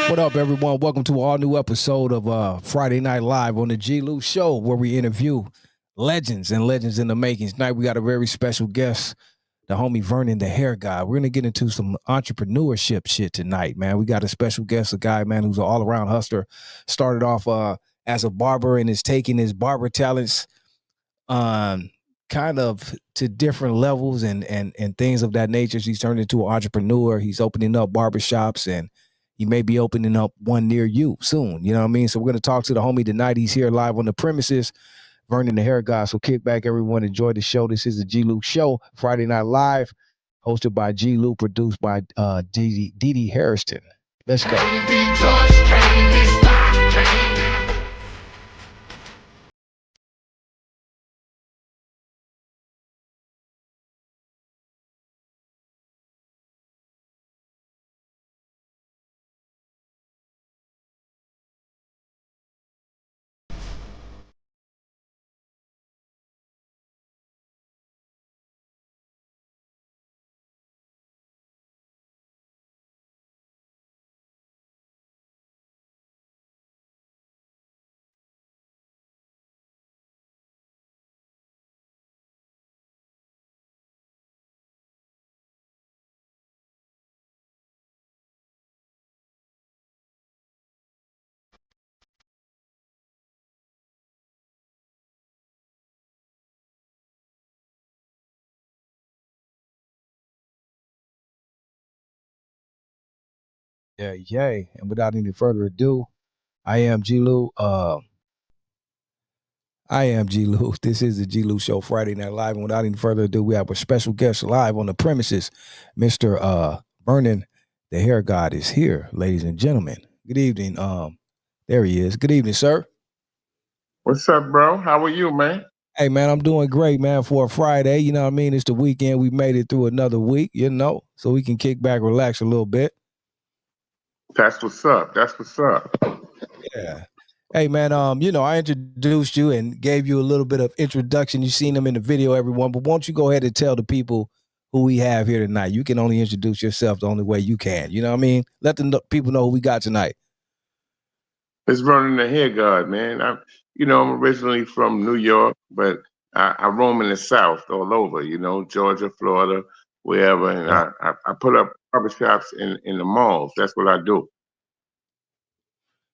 What up, everyone? Welcome to an all new episode of Friday Night Live on the G-Lew Show, where we interview legends and legends in the making. Tonight, we got a very special guest, the homie Vernon, the hair guy. We're going to get into some entrepreneurship shit tonight, man. We got a special guest, a guy, man, who's an all-around hustler. Started off as a barber and is taking his barber talents kind of to different levels and things of that nature. He's turned into an entrepreneur. He's opening up barbershops, and he may be opening up one near you soon. You know what I mean? So we're going to talk to the homie tonight. He's here live on the premises, Vernon the hair guy. So kick back, everyone. Enjoy the show. This is the G-Lew Show, Friday Night Live, hosted by G-Lew, produced by DD Hairston. Let's go. Yeah, yay. And without any further ado, I am G-Lew. I am G-Lew. This is the G-Lew Show, Friday Night Live. And without any further ado, we have a special guest live on the premises. Mr. Vernon, the hair god, is here, ladies and gentlemen. Good evening. There he is. Good evening, sir. What's up, bro? How are you, man? Hey, man, I'm doing great, man, for a Friday. You know what I mean? It's the weekend. We made it through another week, so we can kick back, relax a little bit. That's what's up. That's what's up. Yeah. Hey, man, I introduced you and gave you a little bit of introduction. You've seen them in the video, everyone, but won't you go ahead and tell the people who we have here tonight? You can only introduce yourself the only way you can. You know what I mean? Let the people know who we got tonight. It's Vernon the hair guard, man. I'm originally from New York, but I roam in the South all over, Georgia, Florida, wherever. And Right. I put up barbershops in the malls. That's what I do.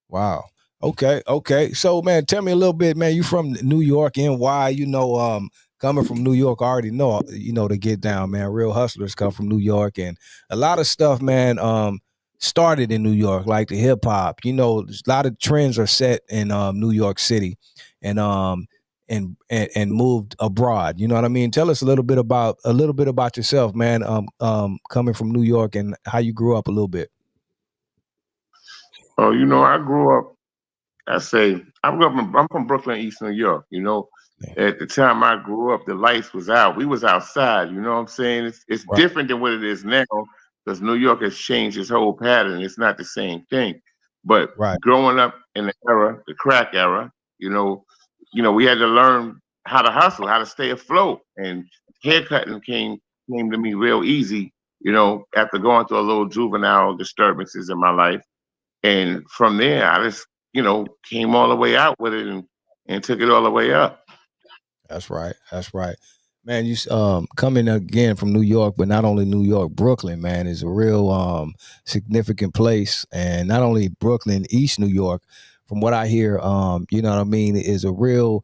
Wow. Okay. So, man, tell me a little bit, man. You from New York, NY, coming from New York, I already know, to get down, man. Real hustlers come from New York, and a lot of stuff, man, started in New York, like the hip hop. A lot of trends are set in New York City, and moved abroad. You know what I mean? Tell us a little bit about yourself, man. Coming from New York and how you grew up a little bit. Oh, I grew up. I'm from Brooklyn, East New York. At the time I grew up, the lights was out. We was outside. You know what I'm saying? It's Right. different than what it is now because New York has changed its whole pattern. It's not the same thing. But Right. growing up in the crack era, we had to learn how to hustle, how to stay afloat, and haircutting came to me real easy. After going through a little juvenile disturbances in my life. And from there, I just, came all the way out with it and took it all the way up. That's right. Man, you coming again from New York, but not only New York, Brooklyn, man, is a real significant place. And not only Brooklyn, East New York, from what I hear, you know what I mean, is a real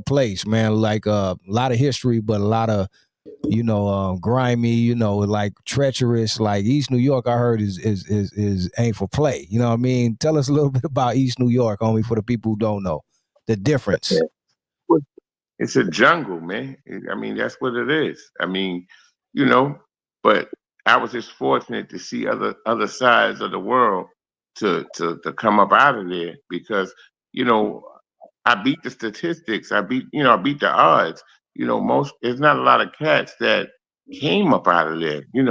place, man. Like a lot of history, but a lot of grimy, like treacherous. Like East New York, I heard is ain't for play. You know what I mean? Tell us a little bit about East New York, homie, for the people who don't know the difference. It's a jungle, man. I mean, that's what it is. I mean, you know, but I was just fortunate to see other sides of the world to come up out of there because, you know, I beat the statistics. I beat the odds. Most there's not a lot of cats that came up out of there. In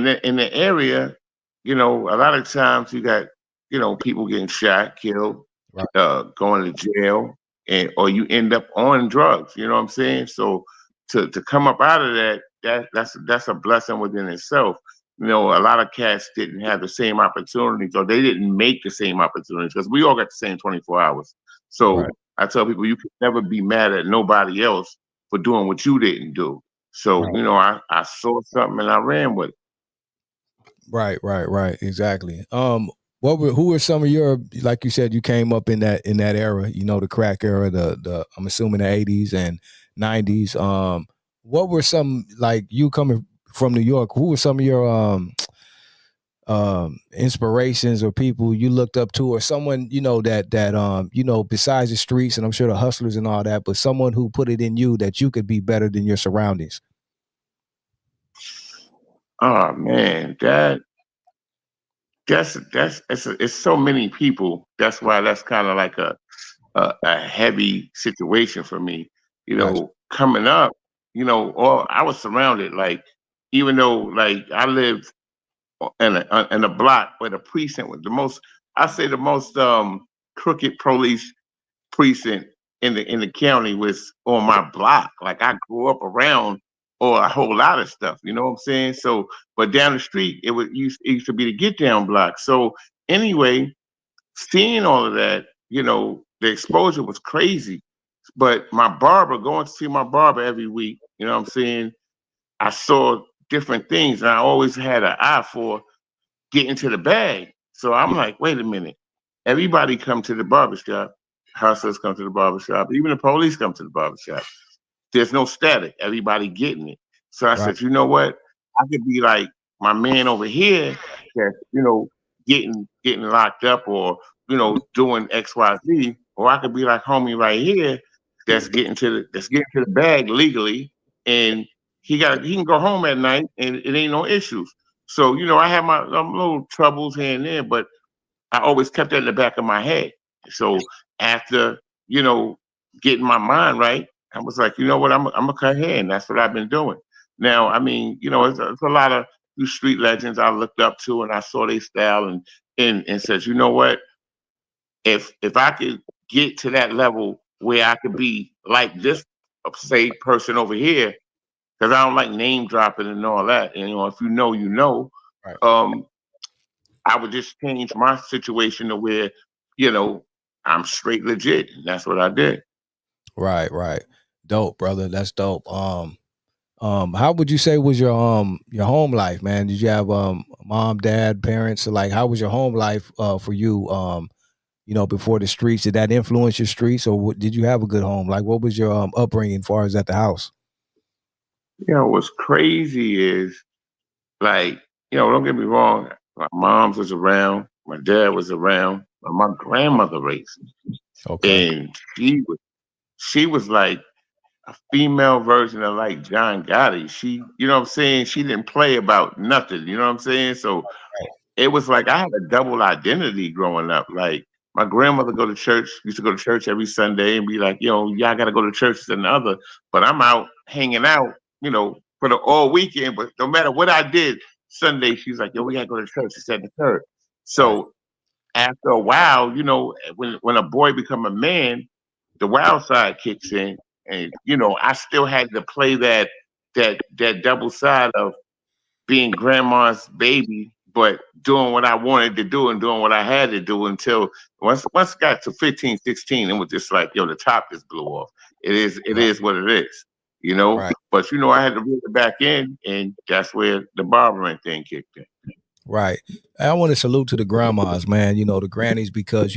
the area, a lot of times you got, people getting shot, killed, Right. going to jail, and or you end up on drugs. You know what I'm saying? So to come up out of that's a blessing within itself. a lot of cats didn't have the same opportunities, or they didn't make the same opportunities, because we all got the same 24 hours. Right. So I tell people, you can never be mad at nobody else for doing what you didn't do. So, Right. I saw something and I ran with it. Right. Exactly. Who were some of your, like you said, you came up in that era, the crack era, the I'm assuming the 80s and 90s. What were some, like, you coming from New York, who were some of your inspirations or people you looked up to, or someone that besides the streets and I'm sure the hustlers and all that, but someone who put it in you that you could be better than your surroundings? Oh man, it's so many people. That's why that's kind of like a heavy situation for me. Gotcha. Coming up, all I was surrounded, like, even though, like, I lived in a block where the precinct was the most, I say the most crooked police precinct in the county was on my block. Like, I grew up around or a whole lot of stuff. You know what I'm saying? So, but down the street, it used to be the get down block. So anyway, seeing all of that, the exposure was crazy. But my barber, going to see my barber every week, you know what I'm saying? I saw different things, and I always had an eye for get into the bag. So I'm like, wait a minute. Everybody come to the barbershop. Hustlers come to the barbershop. Even the police come to the barbershop. There's no static. Everybody getting it. So I Right. said, you know what? I could be like my man over here that, getting locked up, or, doing XYZ, or I could be like homie right here that's getting to the bag legally, and he can go home at night and it ain't no issues. So, I have my little troubles here and there, but I always kept that in the back of my head. So after, you know, getting my mind right, I was like, you know what, I'm gonna cut hair, and that's what I've been doing. Now, I mean, it's a lot of these street legends I looked up to, and I saw their style, and said, you know what, if I could get to that level where I could be like this, say, person over here, because I don't like name dropping and all that. And, if you know, you know. Right. Um, I would just change my situation to where, you know, I'm straight legit. And that's what I did. Right. Dope, brother. That's dope. How would you say was your home life, man? Did you have mom, dad, parents? So, like, how was your home life for you? Before the streets, did that influence your streets, or did you have a good home? Like, what was your upbringing as far as at the house? What's crazy is, like, don't get me wrong. My mom was around. My dad was around. But my grandmother raised me. Okay. And she was like a female version of like John Gotti. You know what I'm saying? She didn't play about nothing. You know what I'm saying? So it was like I had a double identity growing up. Like, my grandmother used to go to church every Sunday and be like, y'all got to go to church and the other. But I'm out hanging out, for the all weekend. But no matter what I did, Sunday she's like, yo, we got to go to church. It's at the church. Right. So after a while, when a boy become a man, the wild side kicks in, and I still had to play that double side of being grandma's baby, but doing what I wanted to do and doing what I had to do, until once it got to 15, 16, it was just like, yo, the top just blew off. Right. It is what it is. Right. But I had to reel it back in, and that's where the barbering thing kicked in. Right. I want to salute to the grandmas, man, the grannies, because,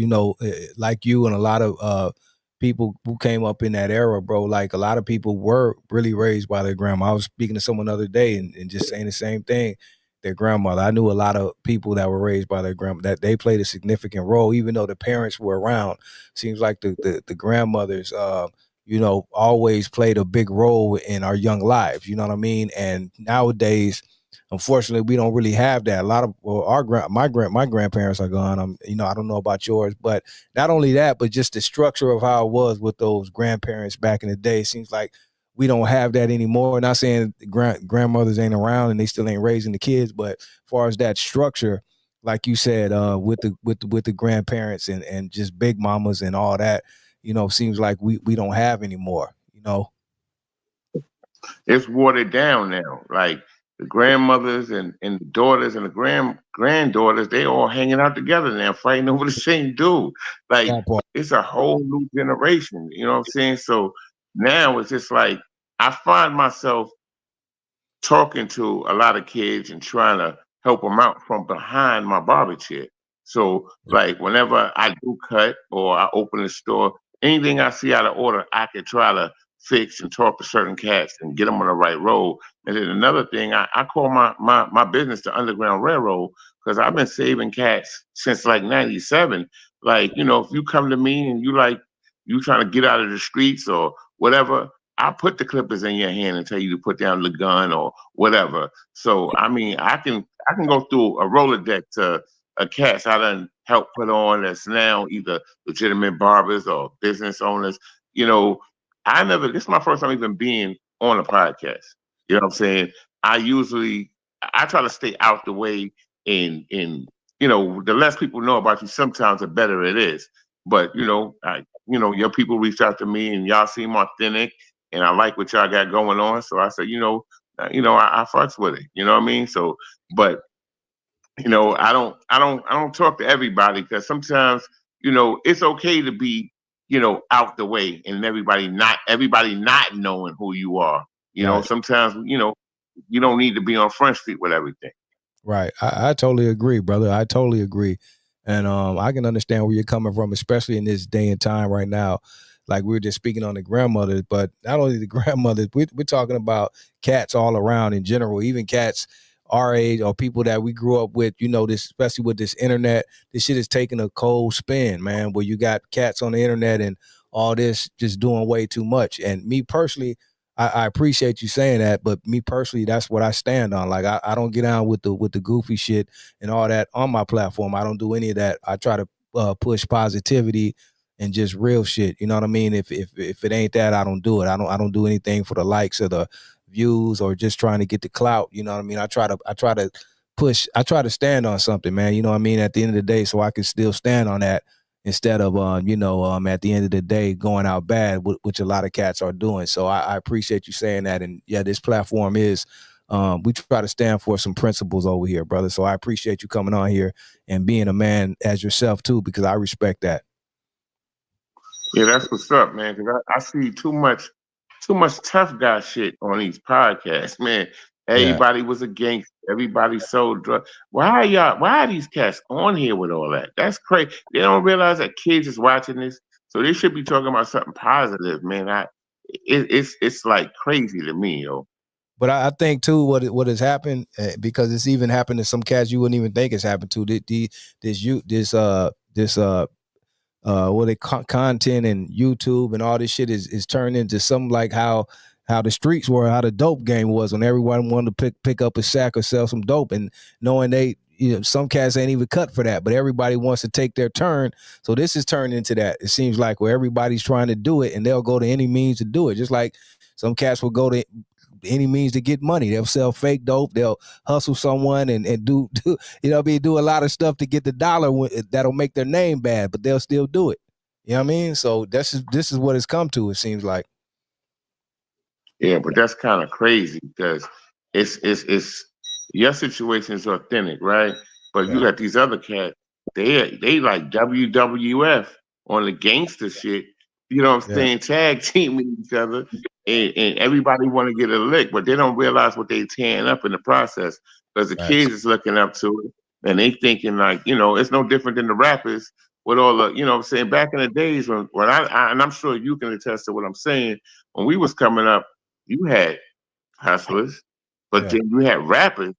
like you and a lot of people who came up in that era, bro, like a lot of people were really raised by their grandma. I was speaking to someone the other day and just saying the same thing. Their grandmother. I knew a lot of people that were raised by their grandma, that they played a significant role, even though the parents were around. Seems like the grandmothers, always played a big role in our young lives. You know what I mean? And nowadays, unfortunately, we don't really have that. A lot of, well, my grandparents are gone. I don't know about yours, but not only that, but just the structure of how it was with those grandparents back in the day. It seems like we don't have that anymore. Not saying grandmothers ain't around and they still ain't raising the kids, but as far as that structure, like you said, with the grandparents and just big mamas and all that, seems like we don't have anymore. It's watered down now. Like, the grandmothers and the daughters and the granddaughters, they all hanging out together now, fighting over the same dude. Like That part. it's a whole new generation. You know what I'm saying? So now it's just like I find myself talking to a lot of kids and trying to help them out from behind my barber chair. So, like, whenever I do cut or I open the store, anything I see out of order, I can try to fix and talk to certain cats and get them on the right road. And then another thing, I call my business the Underground Railroad because I've been saving cats since like 97. Like, if you come to me and you trying to get out of the streets or whatever, I'll put the clippers in your hand and tell you to put down the gun or whatever. So I mean, I can go through a Rolodex to a cats I done help put on that's now either legitimate barbers or business owners. You know, this is my first time even being on a podcast. You know what I'm saying? I try to stay out the way and the less people know about you, sometimes the better it is. But your people reach out to me and y'all seem authentic and I like what y'all got going on. So I said, I fucks with it. You know what I mean? So, but I don't talk to everybody because sometimes, it's okay to be, out the way and everybody not knowing who you are. Right. Sometimes, you don't need to be on Front Street with everything. Right. I totally agree, brother. I totally agree. And I can understand where you're coming from, especially in this day and time right now. Like we were just speaking on the grandmothers, but not only the grandmothers, we're talking about cats all around in general, even cats our age or people that we grew up with, this, especially with this internet, this shit is taking a cold spin, man, where you got cats on the internet and all this just doing way too much. And me personally, I appreciate you saying that, but me personally, that's what I stand on. Like I don't get down with the goofy shit and all that on my platform. I don't do any of that. I try to push positivity and just real shit. You know what I mean? If it ain't that, I don't do it. I don't do anything for the likes or the views or just trying to get the clout. You know what I mean? I try to push. I try to stand on something, man. You know what I mean? At the end of the day, so I can still stand on that instead of at the end of the day going out bad, which a lot of cats are doing. So I appreciate you saying that. And yeah, this platform is we try to stand for some principles over here, brother. So I appreciate you coming on here and being a man as yourself too, because I respect that. Yeah, that's what's up, man. Because I see too much tough guy shit on these podcasts, man. Yeah. Everybody was a gangster. Everybody sold drugs. Why are these cats on here with all that? That's crazy. They don't realize that kids is watching this, so they should be talking about something positive, man. It's like crazy to me, yo. But I think too, what has happened because it's even happened to some cats you wouldn't even think it's happened to. This what they content and YouTube and all this shit is turned into something like how the streets were, how the dope game was when everyone wanted to pick up a sack or sell some dope, and knowing some cats ain't even cut for that, but everybody wants to take their turn. So this is turned into that. It seems like where everybody's trying to do it and they'll go to any means to do it. Just like some cats will go to any means to get money. They'll sell fake dope. They'll hustle someone and do do a lot of stuff to get the dollar that'll make their name bad, but they'll still do it. You know what I mean? So this is what it's come to. It seems like. Yeah, but that's kind of crazy because it's your situation is authentic, right? But you Yeah. got these other cats. They like WWF on the gangster shit. You know what I'm Yeah. saying? Tag teaming each other, and everybody want to get a lick, but they don't realize what they tearing up in the process because the Facts. kids is looking up to it and they thinking like it's no different than the rappers with all the what I'm saying back in the days when I and I'm sure you can attest to what I'm saying when we was coming up you had hustlers, but Yeah. then you had rappers.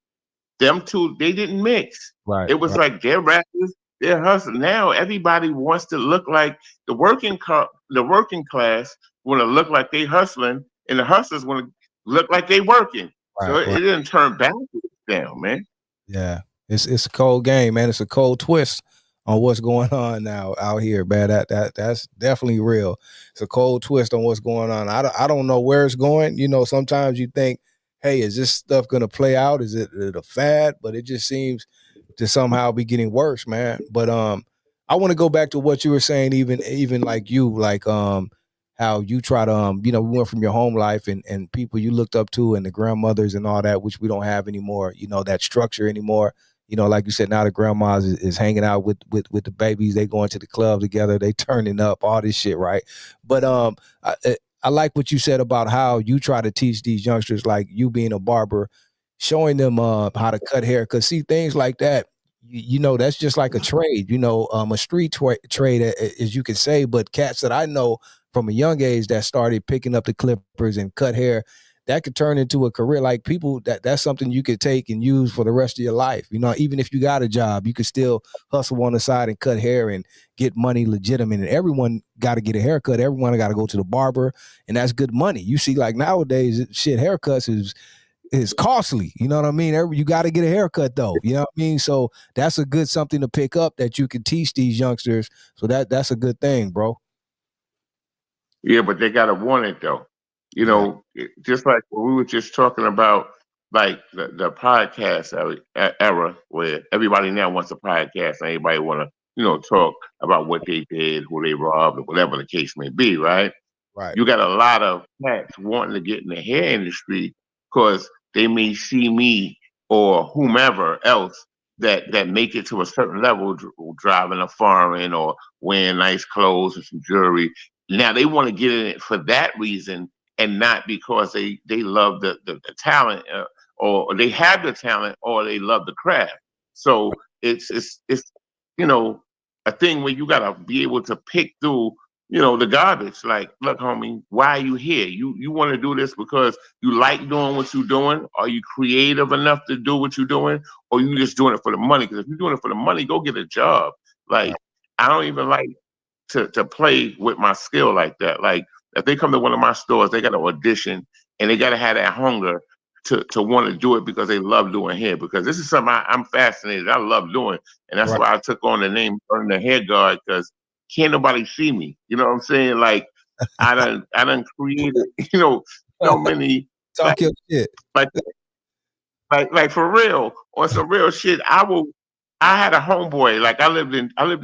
Them two, they didn't mix. Right. It was Right. like they're rappers, they're hustlers. Now everybody wants to look like the working class want to look like they hustling, and the hustlers want to look like they working. So Right. it Right. didn't turn backwards down, man. Yeah. It's a cold game, man. It's a cold twist on what's going on now out here, man. That's definitely real. It's a cold twist on what's going on. I don't know where it's going. Sometimes you think, hey, is this stuff gonna play out? Is it a fad? But it just seems to somehow be getting worse, man. But I want to go back to what you were saying, even like you, like how you try to we went from your home life and people you looked up to and the grandmothers and all that, which we don't have anymore, that structure anymore. Like you said, now the grandmas is hanging out with the babies. They going to the club together. They turning up all this shit, right? But I, I like what you said about how you try to teach these youngsters, like you being a barber, showing them how to cut hair. Cause see, things like that, that's just like a trade, a street trade, as you can say. But cats that I know from a young age that started picking up the clippers and cut hair, that could turn into a career. Like people, that's something you could take and use for the rest of your life. Even if you got a job, you could still hustle on the side and cut hair and get money legitimate. And everyone got to get a haircut. Everyone got to go to the barber, and that's good money. You see, like nowadays, shit, haircuts is costly. You know what I mean? You got to get a haircut though. You know what I mean? So that's a good something to pick up that you can teach these youngsters. So that's a good thing, bro. Yeah, but they gotta want it though. Yeah. Just like what we were just talking about, like the podcast era, where everybody now wants a podcast and everybody want to, talk about what they did, who they robbed, or whatever the case may be, right? Right. You got a lot of cats wanting to get in the hair industry because they may see me or whomever else that make it to a certain level, driving a foreign or wearing nice clothes and some jewelry. Now they want to get in it for that reason and not because they love the talent, or they have the talent or they love the craft. So it's you know a thing where you gotta be able to pick through the garbage. Like, look, homie, why are you here? You want to do this because you like doing what you're doing? Are you creative enough to do what you're doing? Or you just doing it for the money? Because if you're doing it for the money, go get a job. Like, Right. I don't even like to play with my skill like that. Like, if they come to one of my stores, they got to audition and they got to have that hunger to want to do it because they love doing hair. Because this is something I'm fascinated. I love doing, and that's Right. why I took on the name Vernon the Hair Guard, because can't nobody see me. You know what I'm saying? Like, I done created, so many, like Talk your shit. like like for real, on some real shit. I had a homeboy. Like, I lived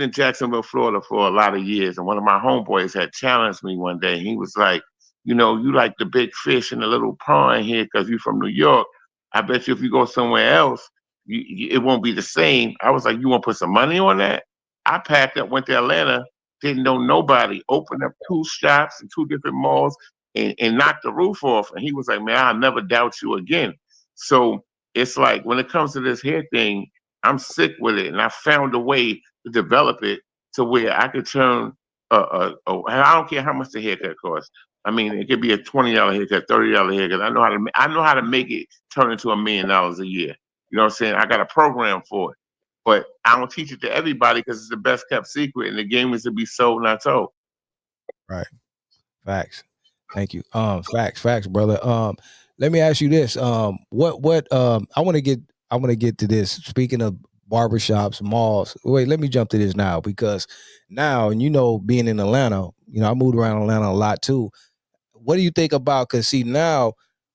in Jacksonville, Florida for a lot of years, and one of my homeboys had challenged me one day. He was like, you like the big fish in the little pond here because you from New York. I bet you if you go somewhere else, it won't be the same. I was like, you want to put some money on that? I packed up, went to Atlanta, didn't know nobody, opened up two shops in two different malls, and knocked the roof off. And he was like, man, I'll never doubt you again. So it's like, when it comes to this hair thing, I'm sick with it, and I found a way to develop it to where I could turn and I don't care how much the haircut costs. I mean, it could be a $20 haircut, $30 haircut. I know how to make it turn into $1 million a year. You know what I'm saying? I got a program for it, but I don't teach it to everybody because it's the best kept secret, and the game is to be sold, not told. Right. Facts. Thank you. Facts, brother. Let me ask you this. What I want to get to this. Speaking of barbershops, malls. Wait, let me jump to this now because now, and being in Atlanta, I moved around Atlanta a lot too. What do you think about? Because see now,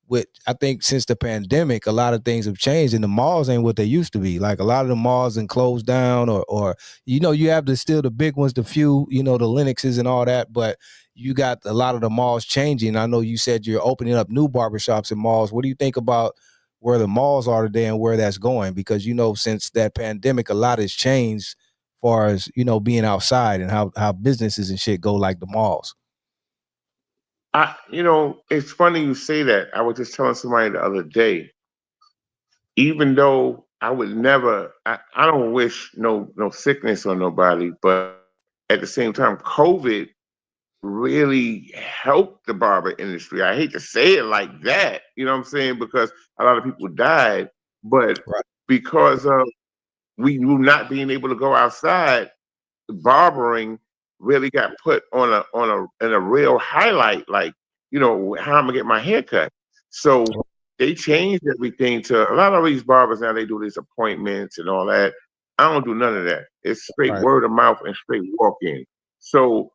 with I think since the pandemic, a lot of things have changed, and the malls ain't what they used to be. Like a lot of the malls and closed down, or you have the still the big ones, the few, the Linuxes and all that, but you got a lot of the malls changing. I know you said you're opening up new barbershops and malls. What do you think about where the malls are today and where that's going? Because since that pandemic, a lot has changed, as far as being outside and how businesses and shit go, like the malls. It's funny you say that. I was just telling somebody the other day, even though I would never, I don't wish no sickness on nobody, but at the same time, COVID really helped the barber industry. I hate to say it like that, you know what I'm saying? Because a lot of people died, but Right. because of we not being able to go outside, barbering really got put on a real highlight, like, how I'm gonna get my hair cut. So they changed everything to a lot of these barbers now, they do these appointments and all that. I don't do none of that. It's straight Right. word of mouth and straight walk in. So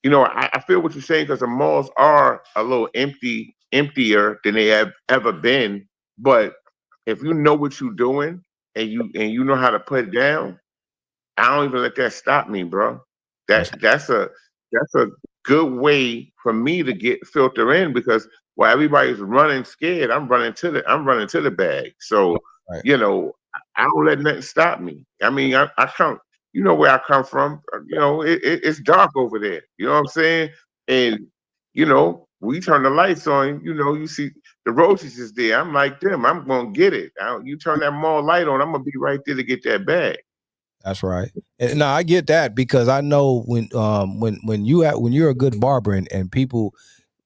I feel what you're saying, because the malls are a little emptier than they have ever been. But if you know what you're doing and you know how to put it down, I don't even let that stop me, bro. That's That's a good way for me to get filter in because while everybody's running scared, I'm running to the bag. So, Right. you know, I don't let nothing stop me. I mean, I come, you know where I come from. You know, it's dark over there. You know what I'm saying? And you know, we turn the lights on. You know, you see the roaches is there. I'm like them. I'm gonna get it. You turn that mall light on, I'm gonna be right there to get that bag. That's right. And now I get that because I know when you're a good barber and people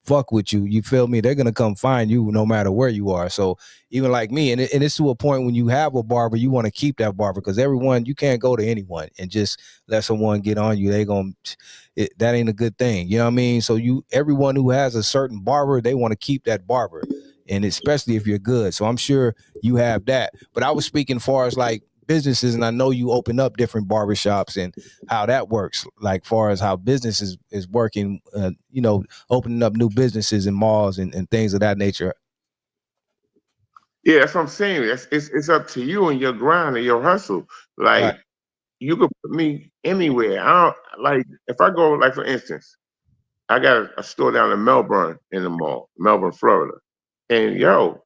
fuck with you, you feel me? They're gonna come find you no matter where you are. So even like me, and it's to a point when you have a barber, you want to keep that barber because everyone you can't go to anyone and just let someone get on you. That ain't a good thing. You know what I mean? So everyone who has a certain barber, they want to keep that barber, and especially if you're good. So I'm sure you have that. But I was speaking far as like businesses, and I know you open up different barbershops and how that works, like far as how business is working, opening up new businesses and malls and things of that nature. Yeah, that's what I'm saying. It's up to you and your grind and your hustle. Right, Like you could put me anywhere. I don't like if I go like for instance, I got a store down in Melbourne in the mall, Melbourne, Florida. And yo,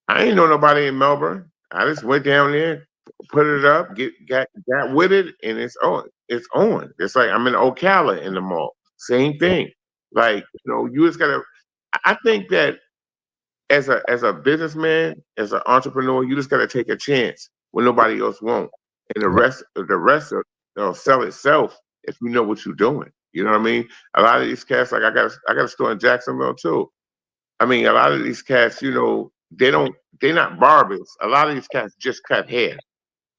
I ain't know nobody in Melbourne. I just went down there, put it up, got with it, and it's on. It's on. It's like I'm in Ocala in the mall. Same thing. Like, you know, you just gotta I think that as a businessman, as an entrepreneur, you just gotta take a chance when nobody else won't. And the right, rest of sell itself if you know what you're doing. You know what I mean? A lot of these cats, like I got a store in Jacksonville too. I mean, a lot of these cats, you know, they're not barbers. A lot of these cats just cut hair.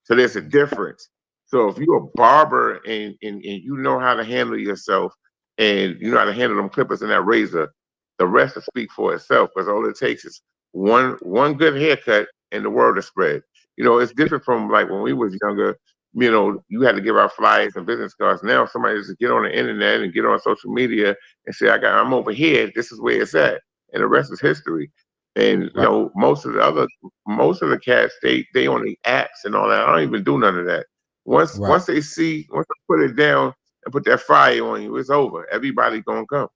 So there's a difference. So if you're a barber and you know how to handle yourself and you know how to handle them clippers and that razor, the rest will speak for itself because all it takes is one good haircut and the word is spread. You know, it's different from like when we was younger, you know, you had to give out flyers and business cards. Now somebody just get on the internet and get on social media and say, I'm over here, this is where it's at. And the rest is history. And you right, know, most of the cats they on the apps and all that. I don't even do none of that. right, Once I put it down and put that fire on you, it's over. Everybody gonna come.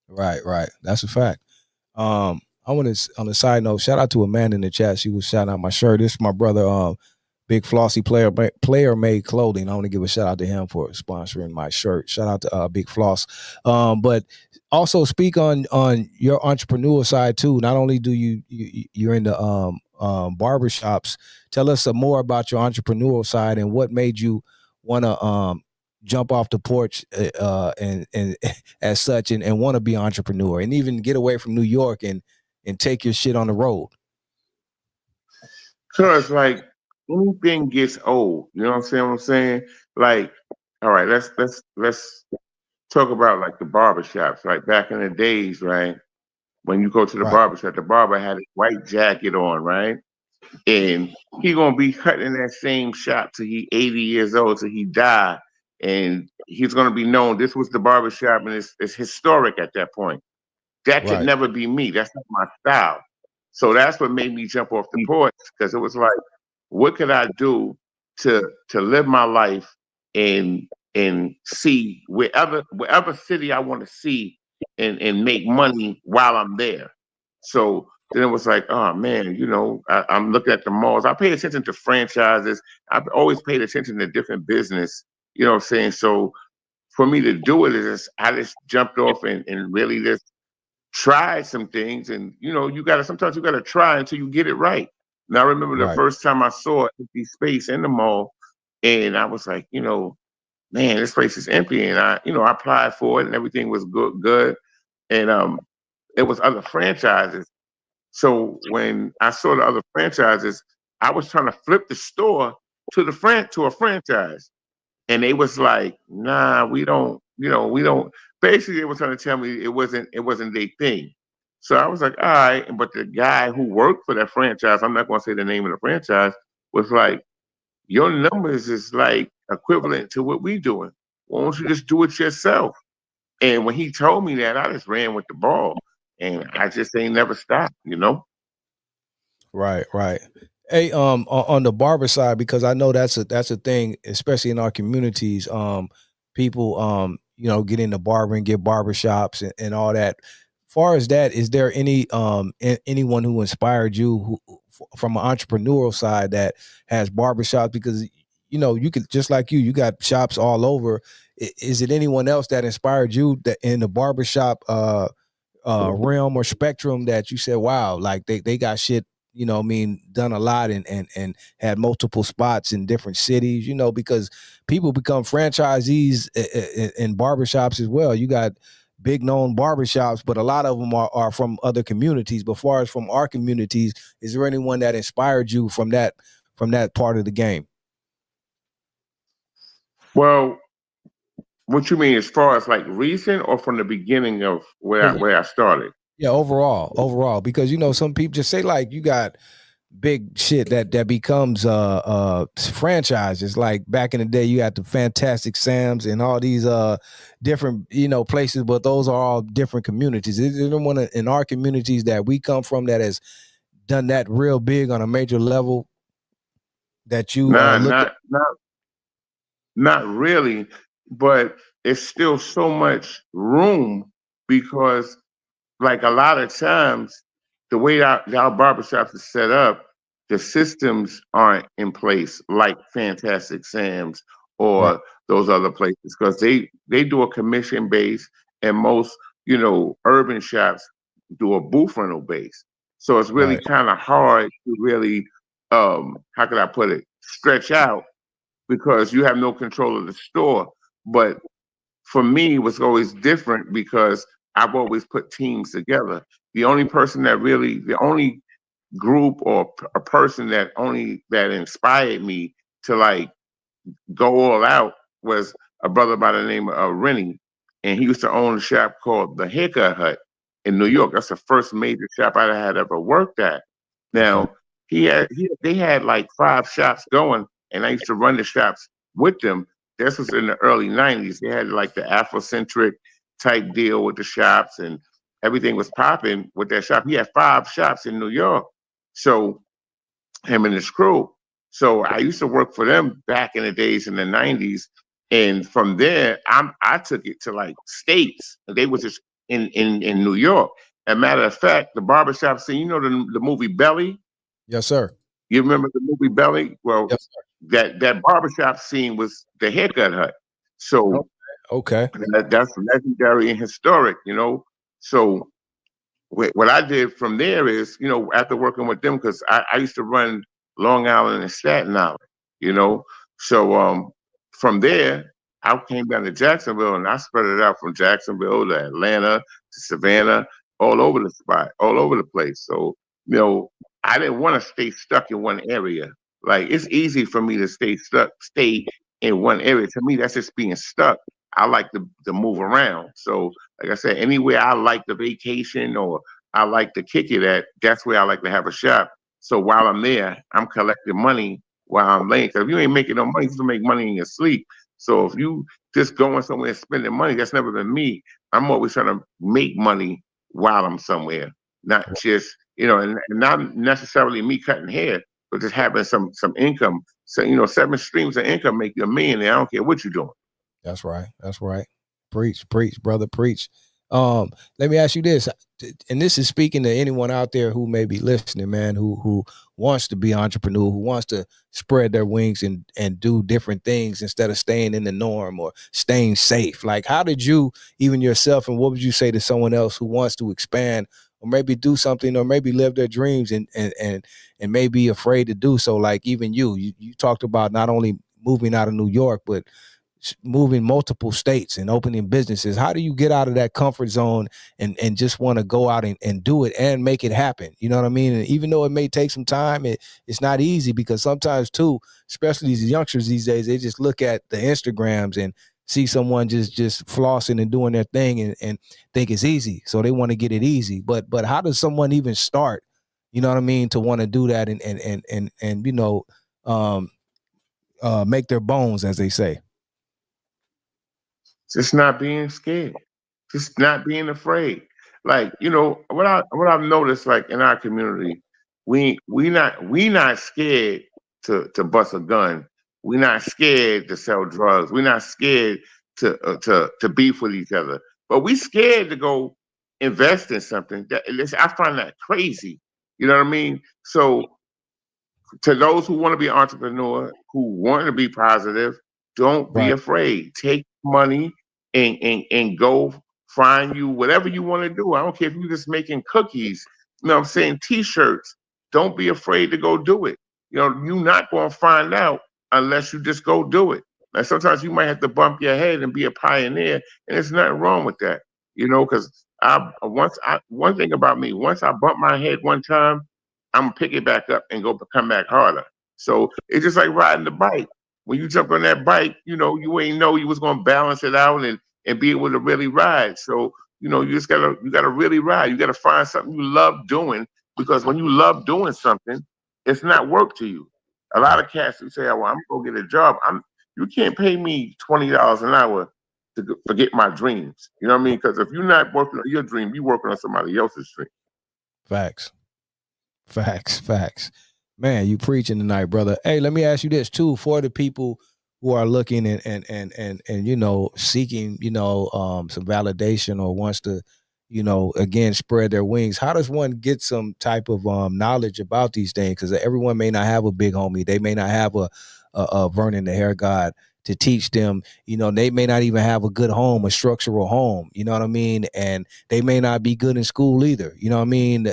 right. That's a fact. I want to, on a side note, shout out to Amanda in the chat. She was shouting out my shirt. This is my brother, Big Flossy player made clothing. I want to give a shout out to him for sponsoring my shirt. Shout out to Big Floss. But also speak on your entrepreneurial side too. Not only do you're in the barbershops. Tell us some more about your entrepreneurial side and what made you want to jump off the porch and as such and want to be an entrepreneur and even get away from New York and take your shit on the road. So it's like anything gets old. You know what I'm saying? Like, all right, let's talk about like the barbershops. Like back in the days, right? When you go to the Right, barbershop, the barber had a white jacket on, right? And he gonna be cutting that same shop till he 80 years old till he die, and he's gonna be known. This was the barbershop, and it's historic at that point. That could right, never be me. That's not my style. So that's what made me jump off the porch because it was like, what could I do to live my life and see wherever city I want to see and make money while I'm there. So then it was like, oh man, you know, I'm looking at the malls. I pay attention to franchises. I've always paid attention to different business. You know what I'm saying? So for me to do it is just, I just jumped off and really just tried some things. And you know, sometimes you gotta try until you get it right. And I remember the right, first time I saw an empty space in the mall, and I was like, you know, man, this place is empty. And I applied for it and everything was good. And it was other franchises. So when I saw the other franchises, I was trying to flip the store to a franchise. And they was like, nah, we don't. Basically, they were trying to tell me it wasn't their thing. So I was like, all right. But the guy who worked for that franchise, I'm not gonna say the name of the franchise, was like, your numbers is like equivalent to what we doing. Why don't you just do it yourself? And when he told me that, I just ran with the ball. And I just ain't never stopped. right. Hey, on the barber side, because I know that's a thing, especially in our communities. People, get into barbering, get barbershops and all that. Far as that, is there anyone who inspired you from an entrepreneurial side that has barbershops? Because you could, just like you got shops all over. Is it anyone else that inspired you that in the barbershop realm or spectrum that you said, wow, like they got shit, done a lot and had multiple spots in different cities, because people become franchisees in barbershops as well. You got big known barbershops, but a lot of them are from other communities. But far as from our communities, is there anyone that inspired you from that part of the game? Well, what you mean as far as like recent or from the beginning of Yeah, where I started? yeah, overall, because some people just say like you got big shit that becomes franchises. Like back in the day, you had the Fantastic Sams and all these different places, but those are all different communities. Is there one in our communities that we come from that has done that real big on a major level that you Nah, look at? not really, but it's still so much room because like a lot of times, the way our barbershops are set up, the systems aren't in place like Fantastic Sam's Right, or those other places because they do a commission base, and most urban shops do a booth rental base. So it's really right, kind of hard to really how could I put it, stretch out because you have no control of the store. But for me, it was always different because I've always put teams together. The only group or a person that inspired me to like go all out was a brother by the name of Rennie, and he used to own a shop called the Haircut Hut in New York. That's the first major shop I had ever worked at. okay, Now they had like 5 shops going, and I used to run the shops with them. This was in the early '90s. They had like the Afrocentric type deal with the shops, and everything was popping with that shop. He had 5 shops in New York, so him and his crew. So I used to work for them back in the days in the '90s, and from there, I took it to like states. They was just in New York. As a matter of fact, the barbershop scene. You know the movie Belly. yes, sir, You remember the movie Belly? Well, yes, sir. that barbershop scene was the Haircut Hut. So Okay, okay, that's legendary and historic. So what I did from there is, after working with them, because I used to run Long Island and Staten Island, you know. So from there, I came down to Jacksonville and I spread it out from Jacksonville to Atlanta to Savannah, all over the spot, all over the place. So, I didn't want to stay stuck in one area. Like it's easy for me to stay in one area. To me, that's just being stuck. I like to move around. So, like I said, anywhere I like the vacation or I like to kick it at, that's where I like to have a shop. So while I'm there, I'm collecting money while I'm laying. Because if you ain't making no money, you can make money in your sleep. So if you just going somewhere and spending money, that's never been me. I'm always trying to make money while I'm somewhere, not just and not necessarily me cutting hair, but just having some income. So 7 streams of income make you a millionaire. I don't care what you're doing. that's right, that's right. Preach, brother, preach. Let me ask you this, and this is speaking to anyone out there who may be listening, man, who wants to be an entrepreneur, who wants to spread their wings and do different things instead of staying in the norm or staying safe. Like, how did you, even yourself, and what would you say to someone else who wants to expand or maybe do something or maybe live their dreams and may be afraid to do so? Like even you talked about not only moving out of New York, but moving multiple states and opening businesses. How do you get out of that comfort zone and just want to go out and do it and make it happen? You know what I mean? And even though it may take some time, it's not easy because sometimes too, especially these youngsters these days, they just look at the Instagrams and see someone just flossing and doing their thing and think it's easy. So they want to get it easy. But how does someone even start, you know what I mean, to want to do that and um make their bones, as they say? Just not being scared, just not being afraid. Like what I've noticed, like in our community, we not scared to bust a gun. We're not scared to sell drugs. We're not scared to beef with each other. But we scared to go invest in something. I find that crazy. You know what I mean? So to those who want to be an entrepreneur, who want to be positive, don't be Right. afraid. Take money and go find you whatever you want to do. I don't care if you're just making cookies, you know what I'm saying, t-shirts. Don't be afraid to go do it. You know, you're not going to find out unless you just go do it. Now, sometimes you might have to bump your head and be a pioneer, and there's nothing wrong with that. You know, because one thing about me, once I bump my head one time, I'm gonna pick it back up and go come back harder. So it's just like riding the bike. When you jump on that bike, you know, you ain't know you was gonna balance it out and be able to really ride. So, you know, you gotta really ride. You gotta find something you love doing, because when you love doing something, it's not work to you. A lot Right. of cats who say, "Oh, well, I'm gonna go get a job." You can't pay me $20 an hour to forget my dreams. You know what I mean? Because if you're not working on your dream, you're working on somebody else's dream. Facts. Facts. Man, you preaching tonight, brother. Hey, let me ask you this too, for the people who are looking and you know, seeking, you know, some validation or wants to, you know, again spread their wings. How does one get some type of knowledge about these things? Because everyone may not have a big homie. They may not have a Vernon the hair god to teach them. You know, they may not even have a good home, a structural home. You know what I mean? And they may not be good in school either. You know what I mean?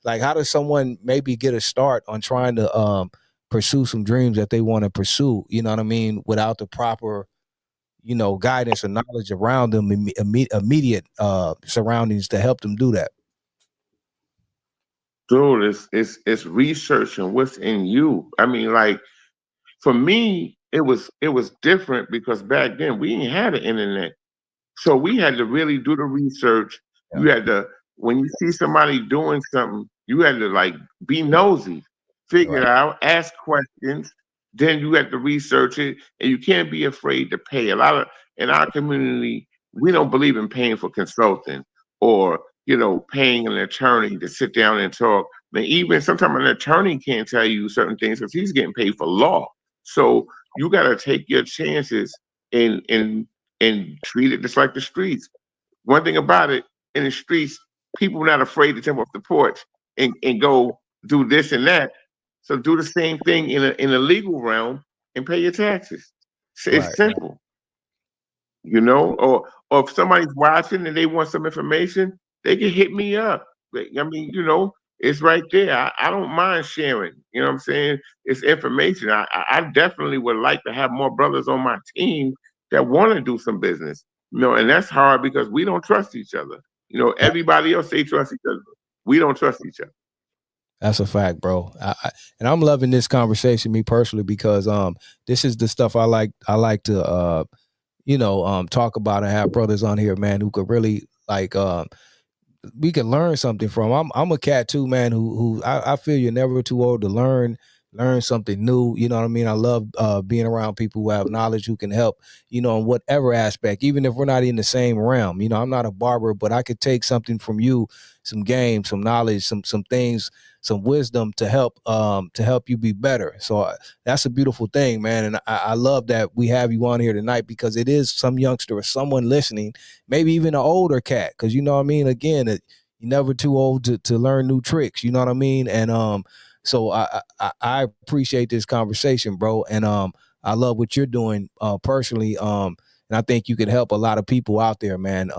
Like, how does someone maybe get a start on trying to pursue some dreams that they want to pursue? You know what I mean? Without the proper, you know, guidance or knowledge around them, immediate surroundings to help them do that. Dude, it's researching what's in you. I mean, like for me, it was different because back then we ain't had the internet. So we had to really do the research. Yeah. You had to, when you see somebody doing something, you had to like be nosy, figure it Right. out, ask questions. Then you have to research it, and you can't be afraid to pay. A lot of in our community, we don't believe in paying for consulting or paying an attorney to sit down and talk. But even sometimes an attorney can't tell you certain things because he's getting paid for law. So you got to take your chances and treat it just like the streets. One thing about it, in the streets, people are not afraid to jump off the porch and go do this and that. So do the same thing in a legal realm and pay your taxes. It's Right. simple, or if somebody's watching and they want some information, they can hit me up. I mean, it's right there. I don't mind sharing. You know what I'm saying? It's information. I definitely would like to have more brothers on my team that want to do some business. And that's hard because we don't trust each other. Everybody else they trust each other. We don't trust each other. That's a fact, bro. And I'm loving this conversation, me personally, because this is the stuff I like to talk about and have brothers on here, man, who could really like we can learn something from. I'm a cat too, man. I feel you're never too old to learn something new. You know what I mean? I love being around people who have knowledge, who can help. You know, in whatever aspect, even if we're not in the same realm. You know, I'm not a barber, but I could take something from you, some game, some knowledge, some things, some wisdom to help you be better. So that's a beautiful thing, man. And I love that we have you on here tonight because it is some youngster or someone listening, maybe even an older cat, because you know what I mean. Again, you're never too old to learn new tricks. You know what I mean. And so I appreciate this conversation, bro. And I love what you're doing personally. And I think you could help a lot of people out there, man.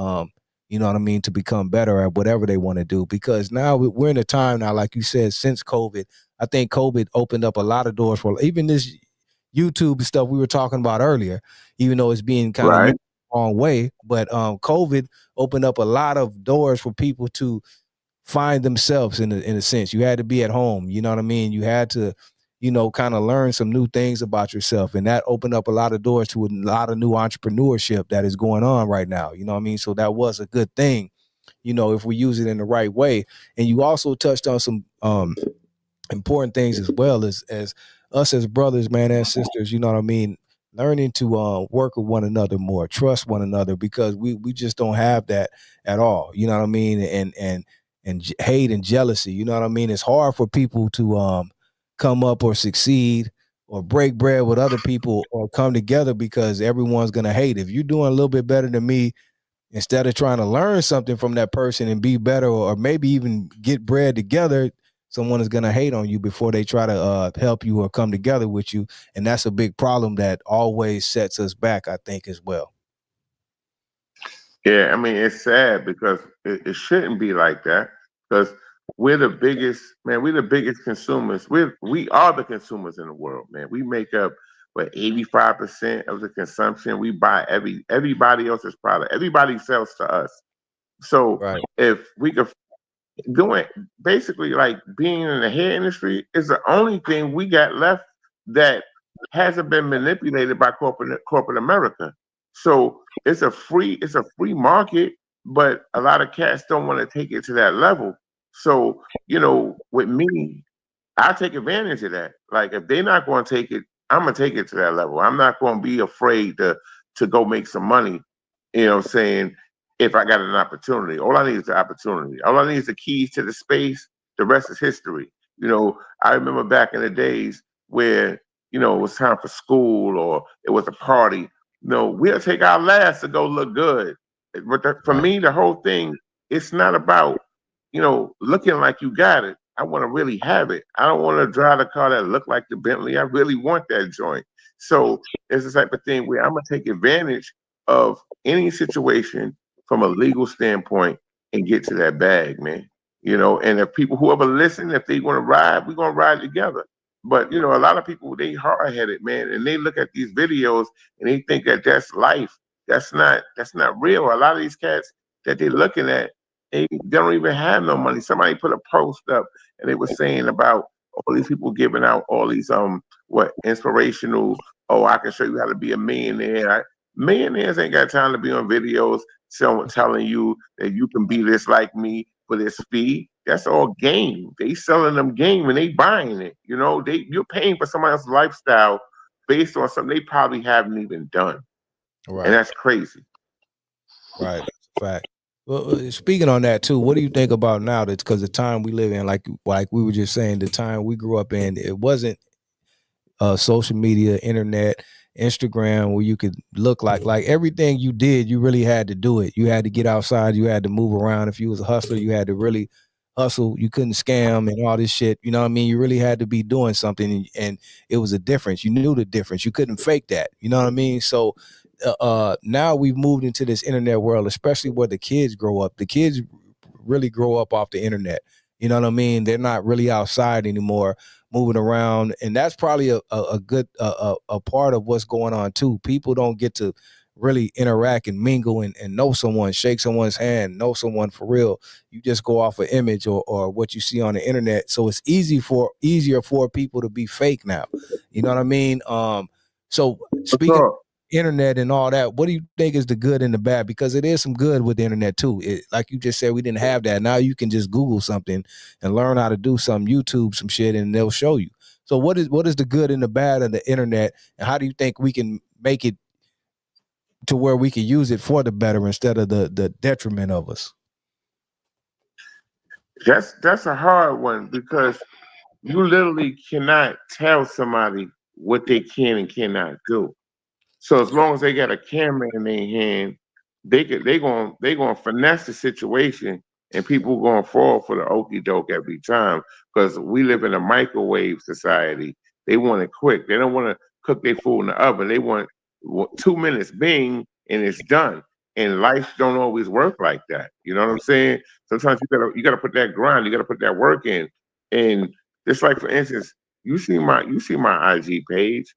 You know what I mean, to become better at whatever they want to do. Because now we're in a time now, like you said, since COVID, I think COVID opened up a lot of doors for even this YouTube stuff we were talking about earlier, even though it's being kind of Right. used the wrong way. But COVID opened up a lot of doors for people to find themselves in a sense. You had to be at home, you know what I mean? You had to, kind of learn some new things about yourself. And that opened up a lot of doors to a lot of new entrepreneurship that is going on right now. You know what I mean? So that was a good thing, if we use it in the right way. And you also touched on some important things as well as us as brothers, man, and sisters, you know what I mean? Learning to work with one another more, trust one another, because we just don't have that at all. You know what I mean? And hate and jealousy. You know what I mean? It's hard for people to come up or succeed or break bread with other people or come together because everyone's gonna hate. If you're doing a little bit better than me, instead of trying to learn something from that person and be better, or maybe even get bread together, someone is gonna hate on you before they try to help you or come together with you, and that's a big problem that always sets us back, I think, as well. Yeah, I mean, it's sad because it shouldn't be like that because we're the biggest, man, we're the biggest consumers. We are the consumers in the world, man. We make up what 85% of the consumption. We buy everybody else's product. Everybody sells to us. So Right. if we could doing basically like being in the hair industry is the only thing we got left that hasn't been manipulated by corporate America. So it's a free market, but a lot of cats don't want to take it to that level. So, with me, I take advantage of that. Like if they're not going to take it, I'm gonna take it to that level. I'm not going to be afraid to go make some money. Saying if I got an opportunity, all I need is the opportunity. All I need is the keys to the space. The rest is history. I remember back in the days where it was time for school or it was a party. We'll take our last to go look good. But for Right. me, the whole thing, it's not about looking like you got it. I want to really have it. I don't want to drive a car that look like the Bentley. I really want that joint. So it's the type of thing where I'm gonna take advantage of any situation from a legal standpoint and get to that bag, man. And if people whoever listen, if they want to ride, we're gonna ride together. But a lot of people they hard headed, man, and they look at these videos and they think that that's life. That's not real. A lot of these cats that they're looking at, they don't even have no money. Somebody put a post up and they were saying about all these people giving out all these what inspirational. Oh, I can show you how to be a millionaire. Millionaires ain't got time to be on videos telling you that you can be this like me for this fee. That's all game. They selling them game and they buying it. You're paying for somebody else's lifestyle based on something they probably haven't even done, and Right. that's crazy. Right. That's a fact. Well, speaking on that too, what do you think about now? That's because the time we live in, like we were just saying, the time we grew up in, it wasn't social media, internet, Instagram, where you could look like everything you did, you really had to do it. You had to get outside, you had to move around. If you was a hustler, you had to really hustle. You couldn't scam and all this shit. You know what I mean? You really had to be doing something, and it was a difference. You knew the difference. You couldn't fake that. You know what I mean? So now we've moved into this internet world, especially where the kids grow up. The kids really grow up off the internet. You know what I mean? They're not really outside anymore, moving around, and that's probably a good a part of what's going on too. People don't get to really interact and mingle and know someone, shake someone's hand, know someone for real. You just go off an image or what you see on the internet. So it's easier for people to be fake now. You know what I mean? So For speaking sure. internet and all that, what do you think is the good and the bad? Because it is some good with the internet too. Like you just said, we didn't have that. Now you can just Google something and learn how to do some YouTube, some shit, and they'll show you. So what is the good and the bad of the internet, and how do you think we can make it to where we can use it for the better instead of the detriment of us? That's a hard one because you literally cannot tell somebody what they can and cannot do. So as long as they got a camera in their hand, they gonna finesse the situation, and people gonna fall for the okey doke every time because we live in a microwave society. They want it quick. They don't want to cook their food in the oven. They want 2 minutes, bing, and it's done. And life don't always work like that. You know what I'm saying? Sometimes you gotta put that grind. You gotta put that work in. And just like for instance, you see my IG page.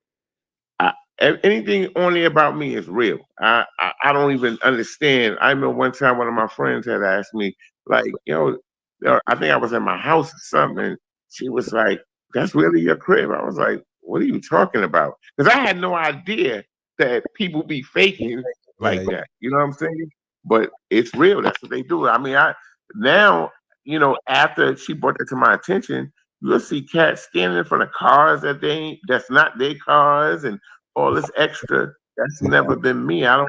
I, anything on there about me is real. I don't even understand. I remember one time one of my friends had asked me, like, I think I was at my house or something. And she was like, "That's really your crib?" I was like, "What are you talking about?" Because I had no idea that people be faking Yeah, like that. You know what I'm saying? But it's real. That's what they do. I mean, I now after she brought that to my attention, you'll see cats standing in front of cars that's not their cars and all this extra. That's yeah, never been me. I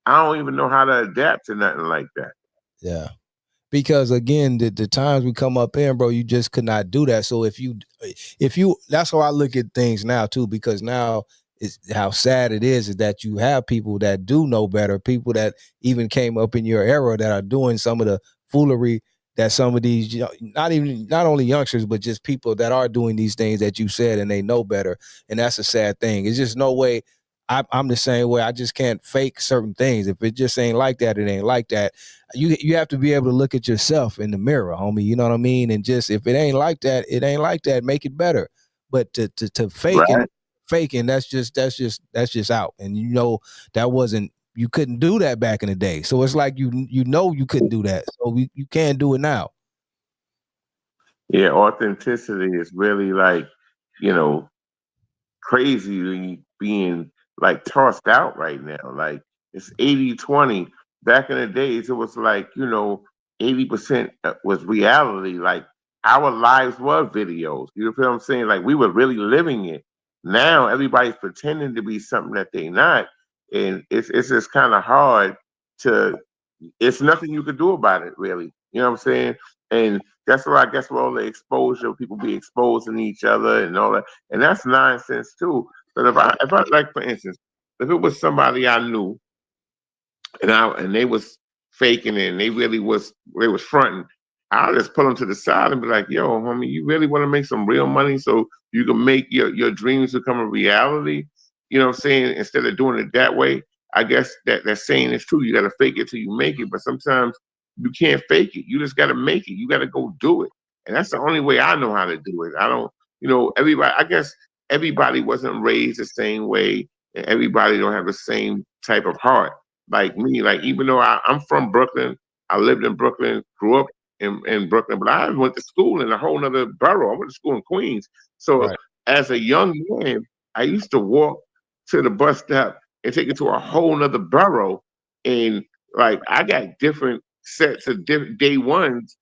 don't even know how to adapt to nothing like that. yeah. because again, the times we come up in, bro, you just could not do that. So if you, that's how I look at things now too, because now it's how sad it is that you have people that do know better, people that even came up in your era that are doing some of the foolery that some of these, not only youngsters, but just people that are doing these things that you said and they know better. And that's a sad thing. It's just no way. I'm the same way. I just can't fake certain things. If it just ain't like that, it ain't like that. You have to be able to look at yourself in the mirror, homie. You know what I mean? And just if it ain't like that, it ain't like that. Make it better. But to Right. faking, that's just out. And that wasn't, you couldn't do that back in the day. So it's like you couldn't do that. So you can't do it now. Yeah, authenticity is really like, you know, crazy being like tossed out right now. Like it's 80-20. Back in the days, it was like, 80% was reality. Like our lives were videos. You know what I'm saying? Like we were really living it. Now everybody's pretending to be something that they're not. And it's just kind of hard to, it's nothing you could do about it, really. You know what I'm saying? And that's why I guess with all the exposure, people be exposing each other and all that, and that's nonsense too. But if I like, for instance, if it was somebody I knew and they was faking it and they was fronting, I'll just pull them to the side and be like, "Yo, homie, you really want to make some real money so you can make your dreams become a reality?" You know what I'm saying? Instead of doing it that way, I guess that saying is true. You got to fake it till you make it, but sometimes you can't fake it. You just got to make it. You got to go do it, and that's the only way I know how to do it. I don't, everybody. I guess everybody wasn't raised the same way, and everybody don't have the same type of heart like me. Like even though I'm from Brooklyn, I lived in Brooklyn, grew up in Brooklyn, but I went to school in a whole nother borough. I went to school in Queens. So Right. as a young man, I used to walk to the bus stop and take it to a whole nother borough. And like I got different sets of different day ones,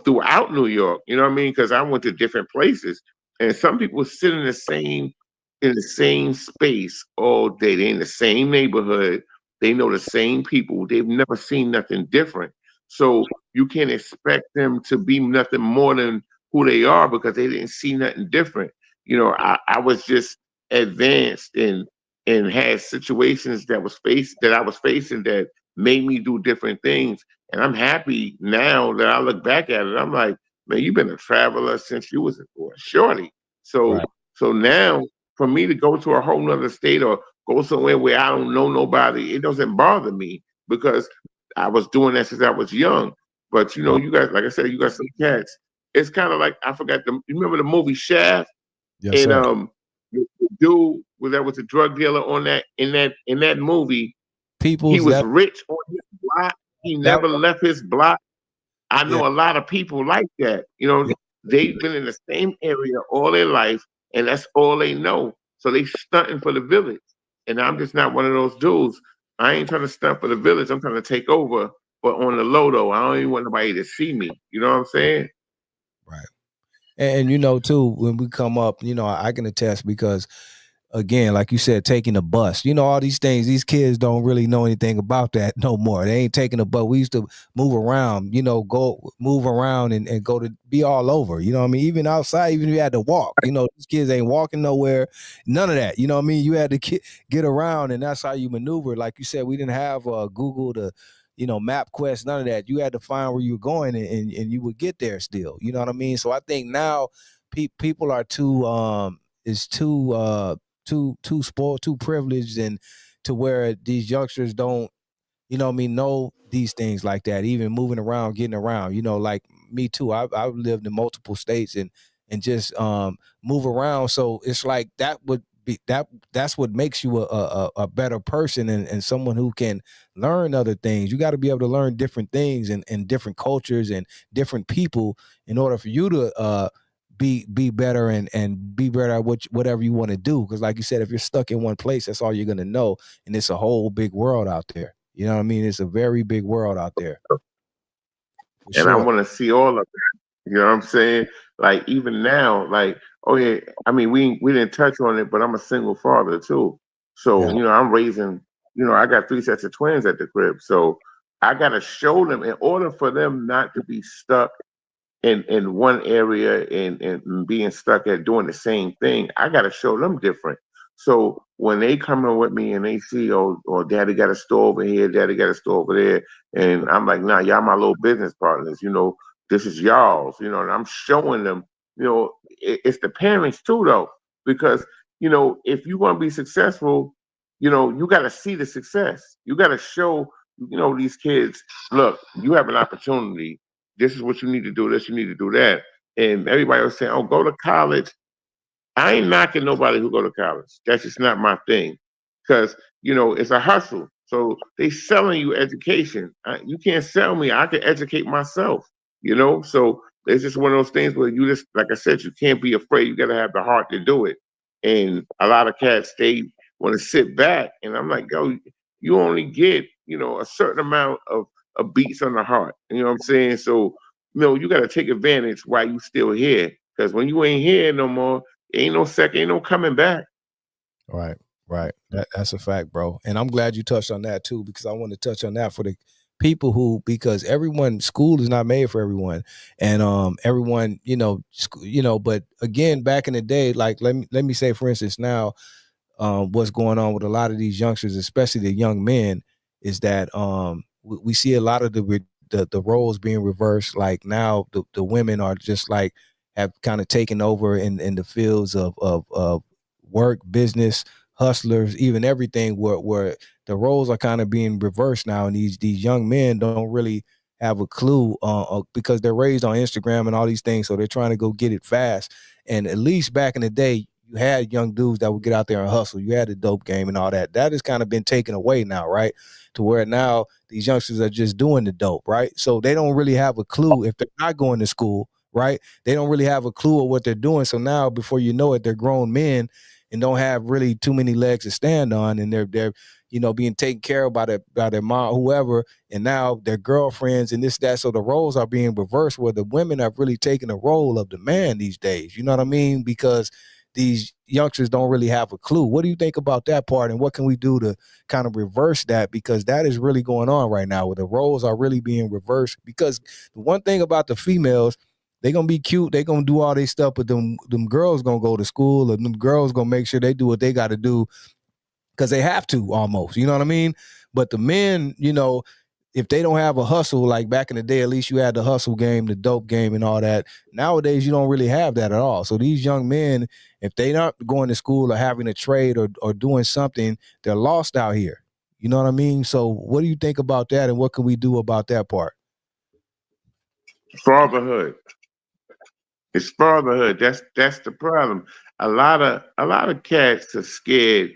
throughout New York. You know what I mean? Because I went to different places. And some people sit in the same space all day. They're in the same neighborhood, they know the same people. They've never seen nothing different. So you can't expect them to be nothing more than who they are because they didn't see nothing different. I was just advanced and had situations that I was facing that made me do different things. And I'm happy now that I look back at it. I'm like, man, you've been a traveler since you was a shorty. So Right. so now for me to go to a whole nother state or go somewhere where I don't know nobody, it doesn't bother me because I was doing that since I was young. But Right. you guys, like I said, you got some cats. It's kind of like I forgot the. You remember the movie Shaft? Yes, And sir. the dude that was a drug dealer on that movie, he People's was that rich on his block. He that never left his block. I yeah, know a lot of people like that. yeah, They've been in the same area all their life, and that's all they know. So they stunting for the village. And I'm just not one of those dudes. I ain't trying to stunt for the village. I'm trying to take over, but on the low though. I don't even want nobody to see me. You know what I'm saying? right. And too, when we come up, I can attest because again, like you said, taking a bus. All these things, these kids don't really know anything about that no more. They ain't taking a bus. We used to move around, go move around and go to be all over. You know what I mean? Even outside, even if you had to walk, these kids ain't walking nowhere. None of that. You know what I mean? You had to get around and that's how you maneuver. Like you said, we didn't have Google to, MapQuest, none of that. You had to find where you're going and you would get there still. You know what I mean? So I think now people are too is too spoiled, too privileged, and to where these youngsters don't, know these things like that. Even moving around, getting around, like me too. I've lived in multiple states and just move around. So it's like that would be that's what makes you a better person and someone who can learn other things. You got to be able to learn different things and different cultures and different people in order for you to be better and be better at whatever you want to do. Because like you said, if you're stuck in one place, that's all you're gonna know, and it's a whole big world out there. You know what I mean? It's a very big world out there for And I sure. want to see all of it. You know what I'm saying? Like even now, like, oh yeah, I mean we didn't touch on it, but I'm a single father too. So, Yeah. I'm raising, I got three sets of twins at the crib. So I got to show them in order for them not to be stuck in one area and being stuck at doing the same thing. I got to show them different. So when they come in with me and they see, oh, daddy got a store over here, daddy got a store over there, and I'm like, nah, y'all my little business partners, this is y'all's, and I'm showing them, it's the parents too though, because if you want to be successful, you got to see the success. You got to show, these kids, look, you have an opportunity. This is what you need to do. This, you need to do that. And everybody was saying, oh, go to college. I ain't knocking nobody who go to college. That's just not my thing. Because, it's a hustle. So they selling you education. You can't sell me. I can educate myself, So it's just one of those things where you just, like I said, you can't be afraid. You got to have the heart to do it. And a lot of cats, they want to sit back. And I'm like, yo, you only get, a certain amount of beats on the heart. You know what I'm saying? So, you got to take advantage while you still here. Because when you ain't here no more, ain't no second, ain't no coming back. Right, right. That's a fact, bro. And I'm glad you touched on that too, because I want to touch on that for the people who, because school is not made for everyone, and everyone, but again, back in the day, like let me say, for instance, now, what's going on with a lot of these youngsters, especially the young men, is that we see a lot of the roles being reversed. Like now, the women are just like have kind of taken over in the fields of work, business, hustlers, even everything. Where the roles are kind of being reversed now, and these young men don't really have a clue because they're raised on Instagram and all these things, so they're trying to go get it fast. And at least back in the day, you had young dudes that would get out there and hustle. You had the dope game and all that. That has kind of been taken away now, right? To where now these youngsters are just doing the dope, right? So they don't really have a clue if they're not going to school, right? They don't really have a clue of what they're doing. So now, before you know it, they're grown men and don't have really too many legs to stand on, and they're being taken care of by their mom, whoever, and now their girlfriends and this that. So the roles are being reversed, where the women have really taken the role of the man these days. You know what I mean? Because these youngsters don't really have a clue. What do you think about that part, and what can we do to kind of reverse that? Because that is really going on right now, where the roles are really being reversed. Because the one thing about the females, they gonna be cute, they gonna do all this stuff, but them girls gonna go to school, and them girls gonna make sure they do what they got to do because they have to, almost. You know what I mean? But the men, if they don't have a hustle, like back in the day, at least you had the hustle game, the dope game, and all that. Nowadays, you don't really have that at all. So these young men, if they not going to school or having a trade or doing something, they're lost out here. You know what I mean? So what do you think about that, and what can we do about that part? Fatherhood. It's fatherhood. That's the problem. A lot of cats are scared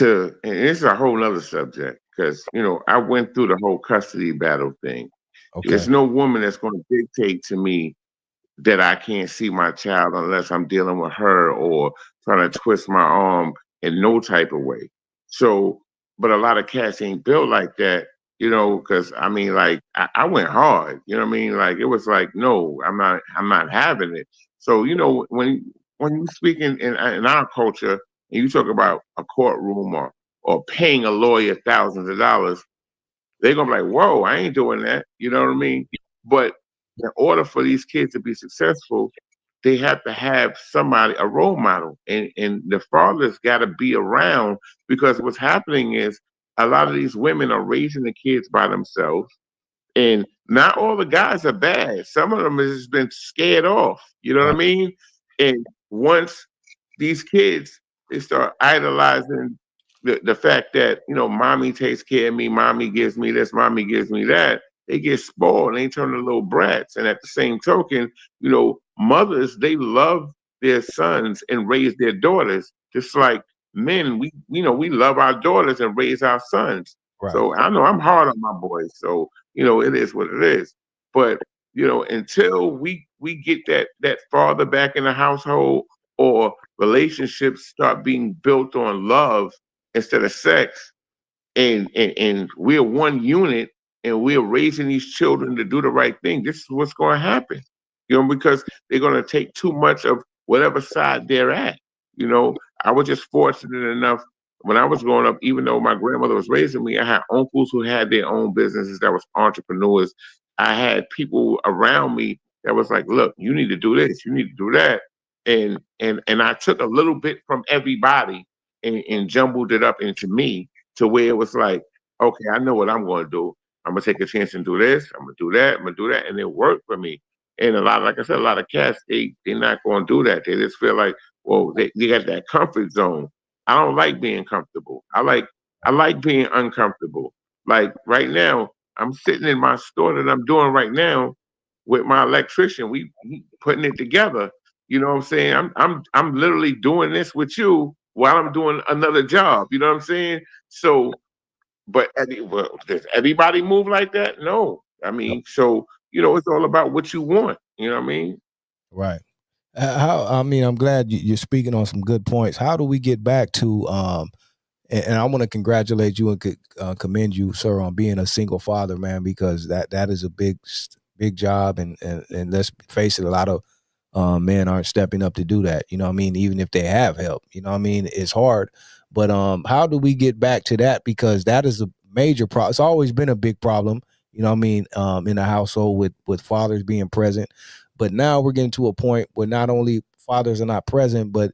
and this is a whole nother subject because I went through the whole custody battle thing. Okay. There's no woman that's going to dictate to me that I can't see my child unless I'm dealing with her or trying to twist my arm in no type of way. So, but a lot of cats ain't built like that, because I mean, like I went hard, you know what I mean? Like it was like, no, I'm not having it. So, when you speak in our culture and you talk about a courtroom or paying a lawyer thousands of dollars, they're gonna be like, whoa, I ain't doing that. You know what I mean? But in order for these kids to be successful, they have to have somebody, a role model. And the father's gotta be around because what's happening is a lot of these women are raising the kids by themselves. And not all the guys are bad. Some of them has just been scared off. You know what I Right. mean? And once these kids, they start idolizing the fact that mommy takes care of me, mommy gives me this, mommy gives me that. They get spoiled and they turn to little brats. And at the same token, mothers, they love their sons and raise their daughters just like men. We love our daughters and raise our sons. Right. So I know I'm hard on my boys. So it is what it is. But until we get that father back in the household, or relationships start being built on love instead of sex, and we're one unit, and we're raising these children to do the right thing, this is what's going to happen. Because they're going to take too much of whatever side they're at. I was just fortunate enough when I was growing up, even though my grandmother was raising me, I had uncles who had their own businesses that was entrepreneurs. I had people around me that was like, look, you need to do this, you need to do that. And I took a little bit from everybody and jumbled it up into me to where it was like, okay, I know what I'm gonna do. I'm gonna take a chance and do this, I'm gonna do that, I'm gonna do that. And it worked for me. And a lot, like I said, a lot of cats, they're not gonna do that. They just feel like, well, they got that comfort zone. I don't like being comfortable. I like being uncomfortable. Like right now, I'm sitting in my store that I'm doing right now with my electrician. We putting it together. You know what I'm saying? I'm literally doing this with you while I'm doing another job. You know what I'm saying? So, but well, does everybody move like that? No. I No, mean, so it's all about what you want. You know what I mean? right. How I mean, I'm glad you're speaking on some good points. How do we get back to and I want to congratulate you and commend you, sir, on being a single father, man, because that is a big job, and let's face it, a lot of men aren't stepping up to do that. You know what I mean? Even if they have help, you know what I mean? It's hard. But how do we get back to that? Because that is a major problem. It's always been a big problem, you know what I mean, in the household with fathers being present. But now we're getting to a point where not only fathers are not present, but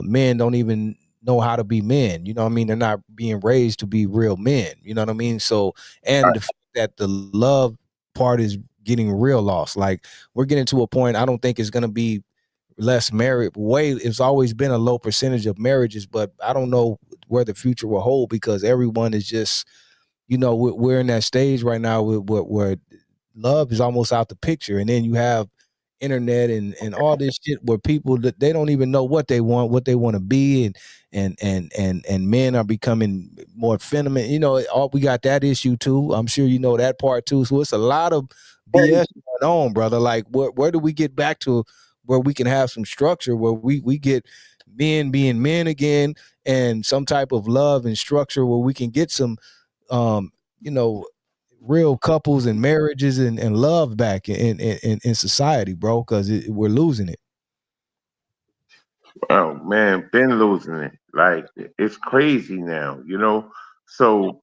men don't even know how to be men. You know what I mean? They're not being raised to be real men. You know what I mean? So, and the fact that the love part is getting real lost. Like we're getting to a point. I don't think it's going to be less married. It's always been a low percentage of marriages, but I don't know where the future will hold because everyone is just, we're in that stage right now where love is almost out the picture, and then you have internet and all this shit where people that they don't even know what they want to be, and men are becoming more feminine. All we got that issue too. I'm sure you know that part too. So it's a lot of BS going on, brother. Like where do we get back to where we can have some structure where we get men being men again, and some type of love and structure where we can get some um you know real couples and marriages and love back in society, bro, because we're losing it. Oh man, been losing it. Like it's crazy now. So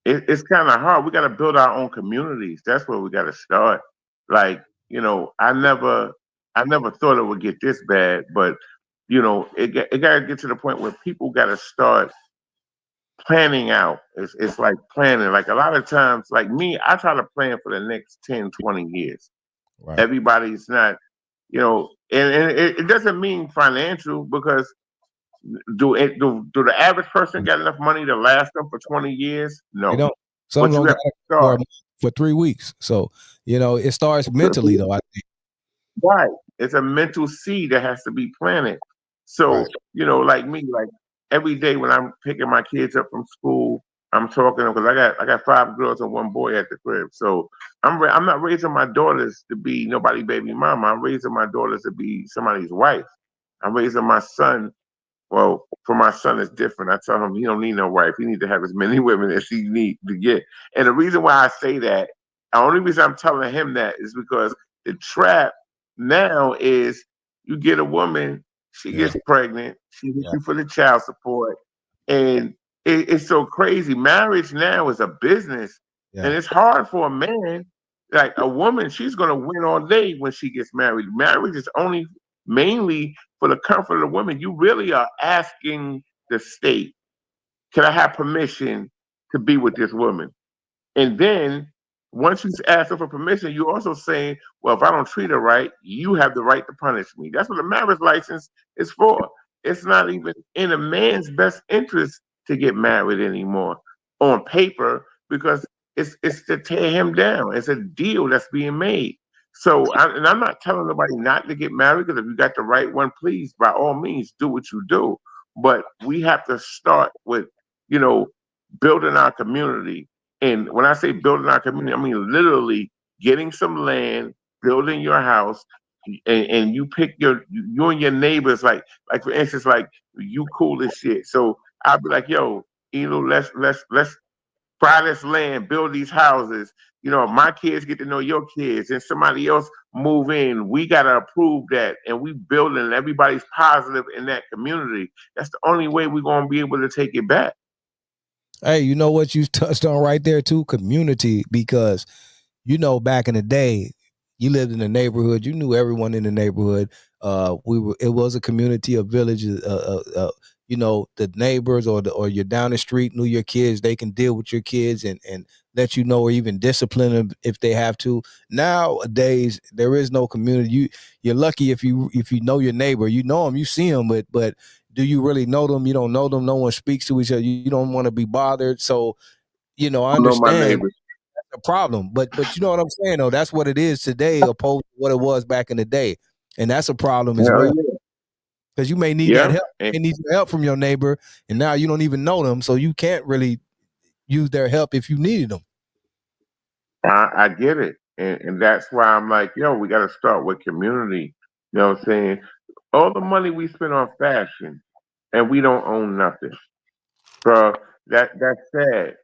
it's kind of hard. We got to build our own communities. That's where we got to start. Like, I never thought it would get this bad, but it got to get to the point where people got to start planning out. It's like planning. Like a lot of times, like me, I try to plan for the next 10, 20 years. Right. Everybody's not, and it doesn't mean financial because do the average person got enough money to last them for 20 years? They No. don't. Some But you don't got have to it for start. for 3 weeks. So it starts mentally though. I think. Right. It's a mental seed that has to be planted. Right. So, like me, like every day when I'm picking my kids up from school, I'm talking to them because I got 5 girls and 1 boy at the crib. So I'm not raising my daughters to be nobody baby mama. I'm raising my daughters to be somebody's wife. I'm raising my son. Well, for my son, it's different. I tell him he don't need no wife. He need to have as many women as he need to get. And the reason why I say that, the only reason I'm telling him that is because the trap now is you get a woman, she Yeah. gets pregnant, she hits Yeah. you for the child support, and it's so crazy. Marriage now is a business, and Yeah. it's hard for a man. Like a woman, she's gonna win all day when she gets married. Marriage is only mainly for the comfort of the woman. You really are asking the state, can I have permission to be with this woman? And then once you ask her for permission, you're also saying, well, if I don't treat her right, you have the right to punish me. That's what a marriage license is for. It's not even in a man's best interest to get married anymore on paper because it's to tear him down. It's a deal that's being made. So, and I'm not telling nobody not to get married because if you got the right one, please, by all means, do what you do. But we have to start with, you know, building our community, and when I say building our community, I mean literally getting some land, building your house, and you pick you and your neighbors, like for instance, like you cool as shit. So I'll be like, yo, let's buy this land, build these houses. You know, if my kids get to know your kids and somebody else move in, we gotta approve that, and we building. Everybody's positive in that community. That's the only way we're gonna be able to take it back. Hey, you know what you touched on right there too? Community, because back in the day, you lived in the neighborhood, you knew everyone in the neighborhood. It was a community of villages. The neighbors or you're down the street knew your kids. They can deal with your kids and let you know, or even discipline them if they have to. Nowadays, there is no community. You're lucky if you know your neighbor. You know them, you see them, but do you really know them? You don't know them. No one speaks to each other. You don't want to be bothered. So I I know my understand neighbors. a problem. But you know what I'm saying though? That's what it is today opposed to what it was back in the day. And that's a problem as Hell well. yeah, Because you may need that yeah. help. And You may need some help from your neighbor, and now you don't even know them, so you can't really use their help if you needed them. I get it, and that's why I'm like, yo, we got to start with community. You know what I'm saying? All the money we spend on fashion, and we don't own nothing, bro. That's sad.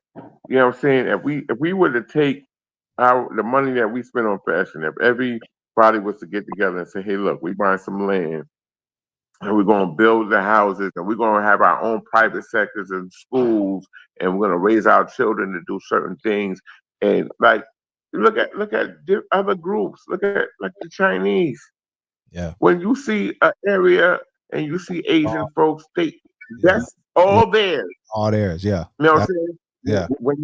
You know what I'm saying? If we were to take the money that we spend on fashion, if everybody was to get together and say, hey, look, we buying some land and we're going to build the houses and we're going to have our own private sectors and schools and we're going to raise our children to do certain things, and like look at other groups, look at like the Chinese. Yeah. When you see an area and you see Asian Oh, folks, they yeah. that's Yeah. all theirs. All theirs. Yeah. You know what I'm That, saying? yeah. When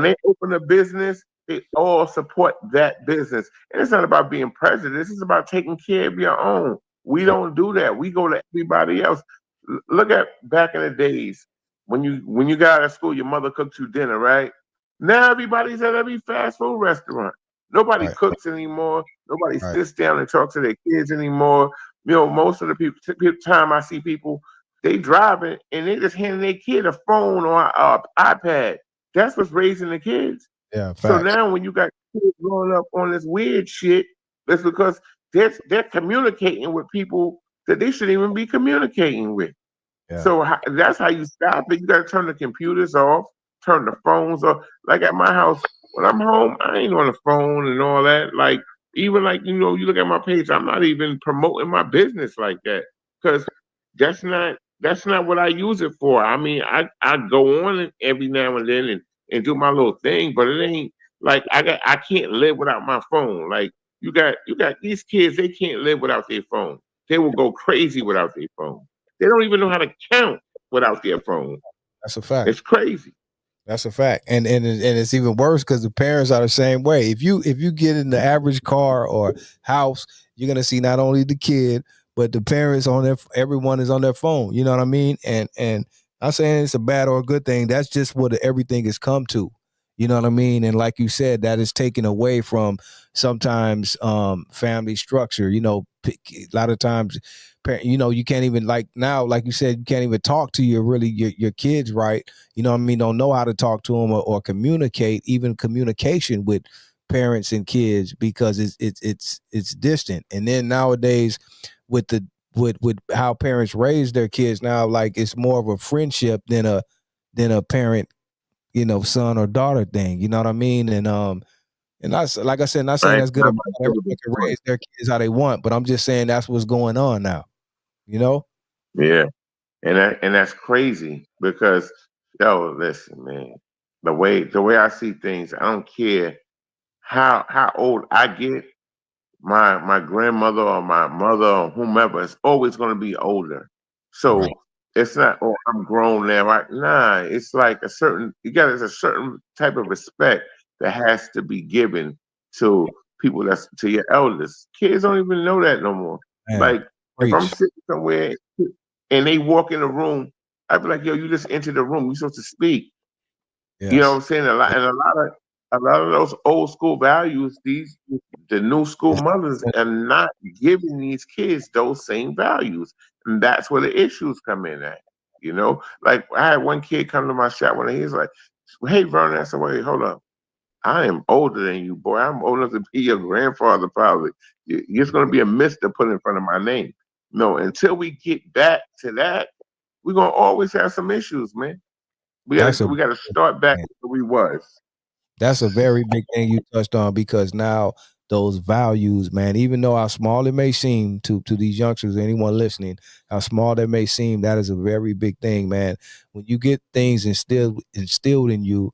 they open a business, they all support that business. And it's not about being prejudiced. It's about taking care of your own. We Yep. don't do that. We go to everybody else. Look at back in the days when you got out of school, your mother cooked you dinner, right? Now everybody's at every fast food restaurant. Nobody Right. cooks anymore. Nobody Right. sits down and talks to their kids anymore. Most of the people, time I see people, they driving and they just handing their kid a phone or an iPad. That's what's raising the kids. Yeah. So Facts. now when you got kids growing up on this weird shit, it's because they're communicating with people that they shouldn't even be communicating with. Yeah. So that's how you stop it. You got to turn the computers off, turn the phones off. Like at my house, when I'm home, I ain't on the phone and all that. Like even like you look at my page, I'm not even promoting my business like that because that's not what I use it for. I mean, I go on it every now and then and do my little thing, but it ain't like I can't live without my phone. Like you got these kids, they can't live without their phone. They will go crazy without their phone. They don't even know how to count without their phone. That's a fact. It's crazy. That's a fact, and it's even worse because the parents are the same way. If you get in the average car or house, you're gonna see not only the kid but the parents on their. Everyone is on their phone. You know what I mean? And I'm saying it's a bad or a good thing. That's just what everything has come to. You know what I mean? And like you said, that is taken away from sometimes family structure. A lot of times, you can't even like now, like you said, you can't even talk to your kids right. You know what I mean? Don't know how to talk to them or communicate, even communication with parents and kids because it's distant. And then nowadays with the with how parents raise their kids now, like it's more of a friendship than a parent, son or daughter thing. You know what I mean? And that's like I said, not saying I ain't that's good or got bad. my Everyone children's can phone. raise their kids how they want, but I'm just saying that's what's going on now. You know? Yeah, and that's crazy because yo, listen, man. The way I see things, I don't care how old I get. My grandmother or my mother or whomever is always going to be older. Right. So it's not, oh, I'm grown now. Nah, it's like there's a certain type of respect that has to be given to people that's to your elders. Kids don't even know that no more. Man. Like if I'm Preach. sitting somewhere and they walk in the room, I'd be like, yo, you just entered the room. You're supposed to speak. You know what Yes. I'm saying? A lot of those old school values, the new school mothers are not giving these kids those same values. And that's where the issues come in at. Like I had one kid come to my shop when he's like, hey Vernon, I said, wait, hold up. I am older than you, boy. I'm old enough to be your grandfather, probably. It's gonna be a mister put in front of my name. No, until we get back to that, we're gonna always have some issues, man. We That's gotta a we gotta start back where we was. That's a very big thing you touched on because now those values, man, even though how small it may seem to these youngsters, anyone listening, how small that may seem, that is a very big thing, man. When you get things instilled in you,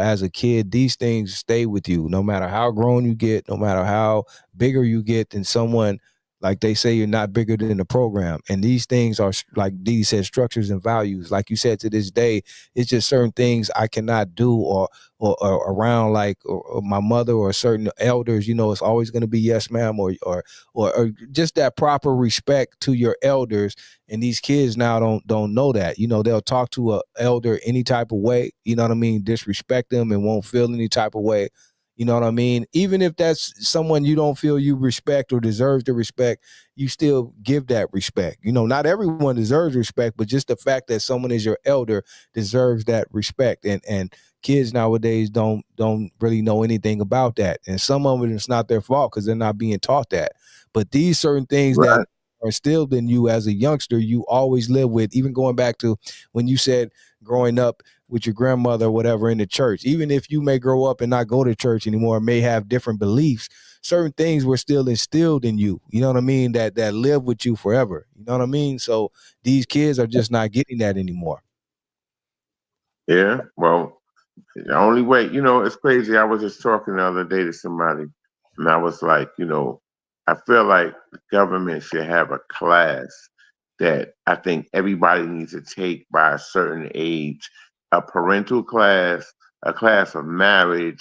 as a kid, these things stay with you, no matter how grown you get, no matter how bigger you get than someone. Like they say, you're not bigger than the program, and these things are like Dee said, structures and values. Like you said, to this day, it's just certain things I cannot do or around like or my mother or certain elders, it's always going to be yes ma'am or just that proper respect to your elders. And these kids now don't know that. They'll talk to a elder any type of way, you know what I mean, disrespect them and won't feel any type of way. You know what I mean? Even if that's someone you don't feel you respect or deserves the respect, you still give that respect. Not everyone deserves respect, but just the fact that someone is your elder deserves that respect. And kids nowadays don't really know anything about that, and some of it is not their fault because they're not being taught that. But these certain things that Right. are instilled in you as a youngster, you always live with. Even going back to when you said growing up with your grandmother or whatever in the church, even if you may grow up and not go to church anymore, may have different beliefs, certain things were still instilled in you, you know what I mean, that live with you forever, you know what I mean. So these kids are just not getting that anymore. Yeah. Well, the only way, it's crazy. I was just talking the other day to somebody, and I was like, I feel like the government should have a class that I think everybody needs to take by a certain age, a parental class, a class of marriage,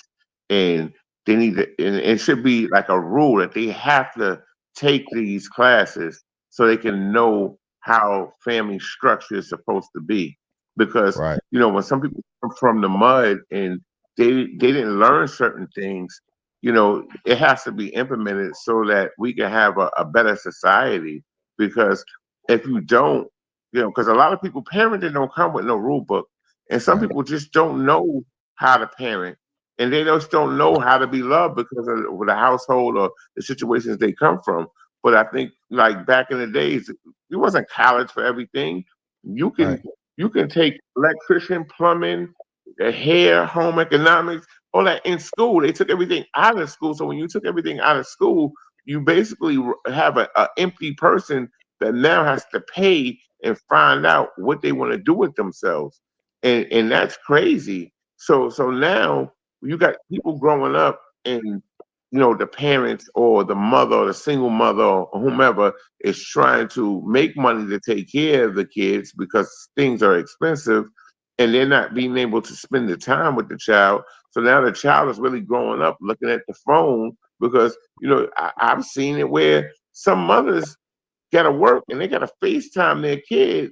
and they need to, and it should be like a rule that they have to take these classes so they can know how family structure is supposed to be. Because Right. when some people come from the mud and they didn't learn certain things, it has to be implemented so that we can have a better society. Because if you don't, because a lot of people parenting don't come with no rule book, and some Right. people just don't know how to parent, and they just don't know how to be loved because of the household or the situations they come from. But I think like back in the days, it wasn't college for everything. You Right. can you can take electrician, plumbing, hair, home economics, all that in school. They took everything out of school. So when you took everything out of school, you basically have a empty person that now has to pay and find out what they want to do with themselves. And that's crazy. So now you got people growing up and the parents or the mother or the single mother or whomever is trying to make money to take care of the kids because things are expensive, and they're not being able to spend the time with the child. So now the child is really growing up looking at the phone because I've seen it where some mothers got to work and they got to FaceTime their kid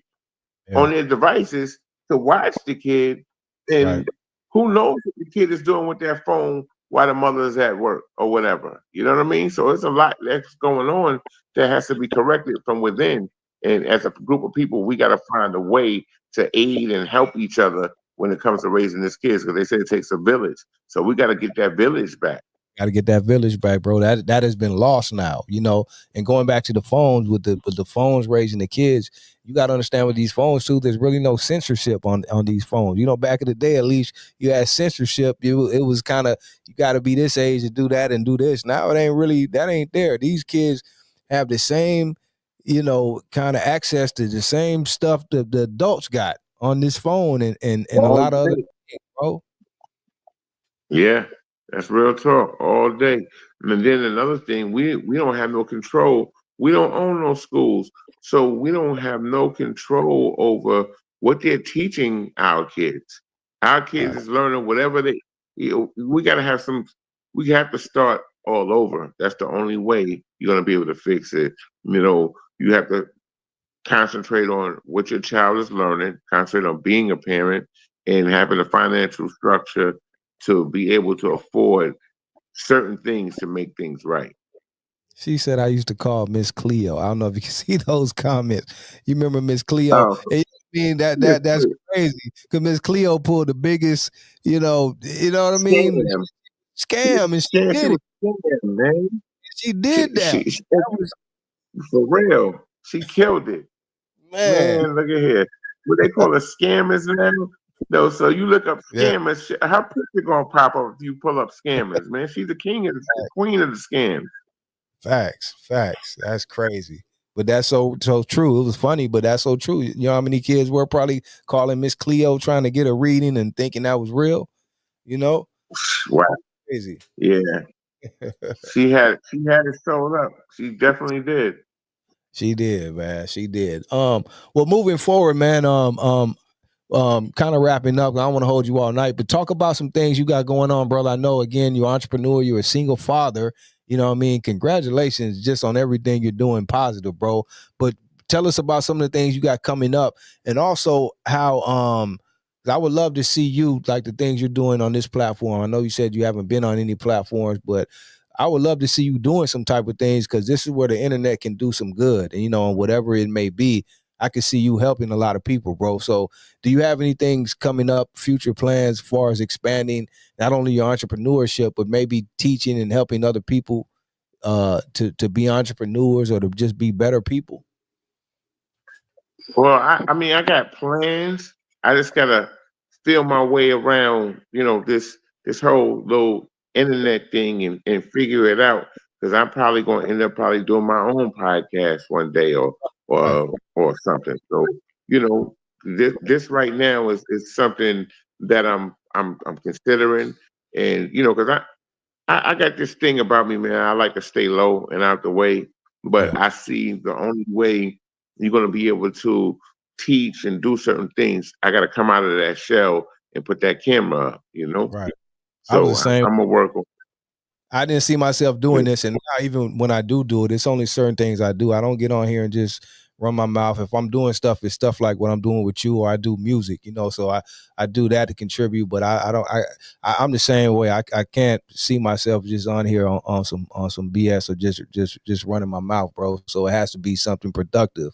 Yeah. on their devices to watch the kid, Right. and who knows what the kid is doing with their phone while the mother is at work or whatever. You know what I mean? So it's a lot that's going on that has to be corrected from within. And as a group of people, we got to find a way to aid and help each other when it comes to raising these kids, because they say it takes a village. So we got to get that village back. Got to get that village back, bro. That has been lost now, And going back to the phones with the phones raising the kids, you got to understand with these phones too. There's really no censorship on these phones. Back in the day, at least you had censorship. It was kind of you got to be this age to do that and do this. Now it ain't really that ain't there. These kids have the same, kind of access to the same stuff the adults got on this phone and a All lot of other day. things, bro. Yeah, that's real talk all day. And then another thing, we don't have no control. We don't own no schools, so we don't have no control over what they're teaching our kids. Our kids Right. is learning whatever they. We got to have some. We have to start all over. That's the only way you're gonna be able to fix it. You have to concentrate on what your child is learning, concentrate on being a parent, and having a financial structure to be able to afford certain things to make things right. She said I used to call Miss Cleo. I don't know if you can see those comments. You remember Miss Cleo? Oh, And I mean yes, that's please. crazy because Miss Cleo pulled the biggest, you know what I mean, Scam. scam, and she She did it. was scam, man. She She, did that. she, she, That was for real. She killed it. man. Man, look at here. What they call a scammers now? No, so you look up Yeah, scammers. Her picture gonna pop up if you pull up scammers, man. She's the king of the queen of the scams. facts. That's crazy. But that's so true. It was funny, but that's so true. You know how many kids were probably calling Miss Cleo trying to get a reading and thinking that was real? You know? Wow. Crazy. Yeah. She had it sold up. She definitely did. She did, man. She did. Well, moving forward, man, kind of wrapping up. I don't want to hold you all night, but talk about some things you got going on, brother. I know again, you're an entrepreneur, you're a single father. You know what I mean? Congratulations just on everything you're doing positive, bro. But tell us about some of the things you got coming up, and also how I would love to see you, like the things you're doing on this platform. I know you said you haven't been on any platforms, but I would love to see you doing some type of things, because this is where the internet can do some good. And, you know, whatever it may be, I can see you helping a lot of people, bro. So do you have any things coming up, future plans as far as expanding not only your entrepreneurship, but maybe teaching and helping other people to be entrepreneurs or to just be better people? Well, I mean, I got plans. I just gotta feel my way around, this whole little internet thing and figure it out. Because I'm probably gonna end up probably doing my own podcast one day Right, or something. So, this right now is something that I'm considering, and because I got this thing about me, man. I like to stay low and out the way, but yeah, I see the only way you're going to be able to teach and do certain things, I got to come out of that shell and put that camera up. right. I was So the same. I'm gonna work on. I didn't see myself doing this, and now even when I do it, it's only certain things I do. I don't get on here and just run my mouth. If I'm doing stuff, it's stuff like what I'm doing with you, or I do music, So I do that to contribute, but I don't. I'm the same way. I can't see myself just on here on some BS or just running my mouth, bro. So it has to be something productive.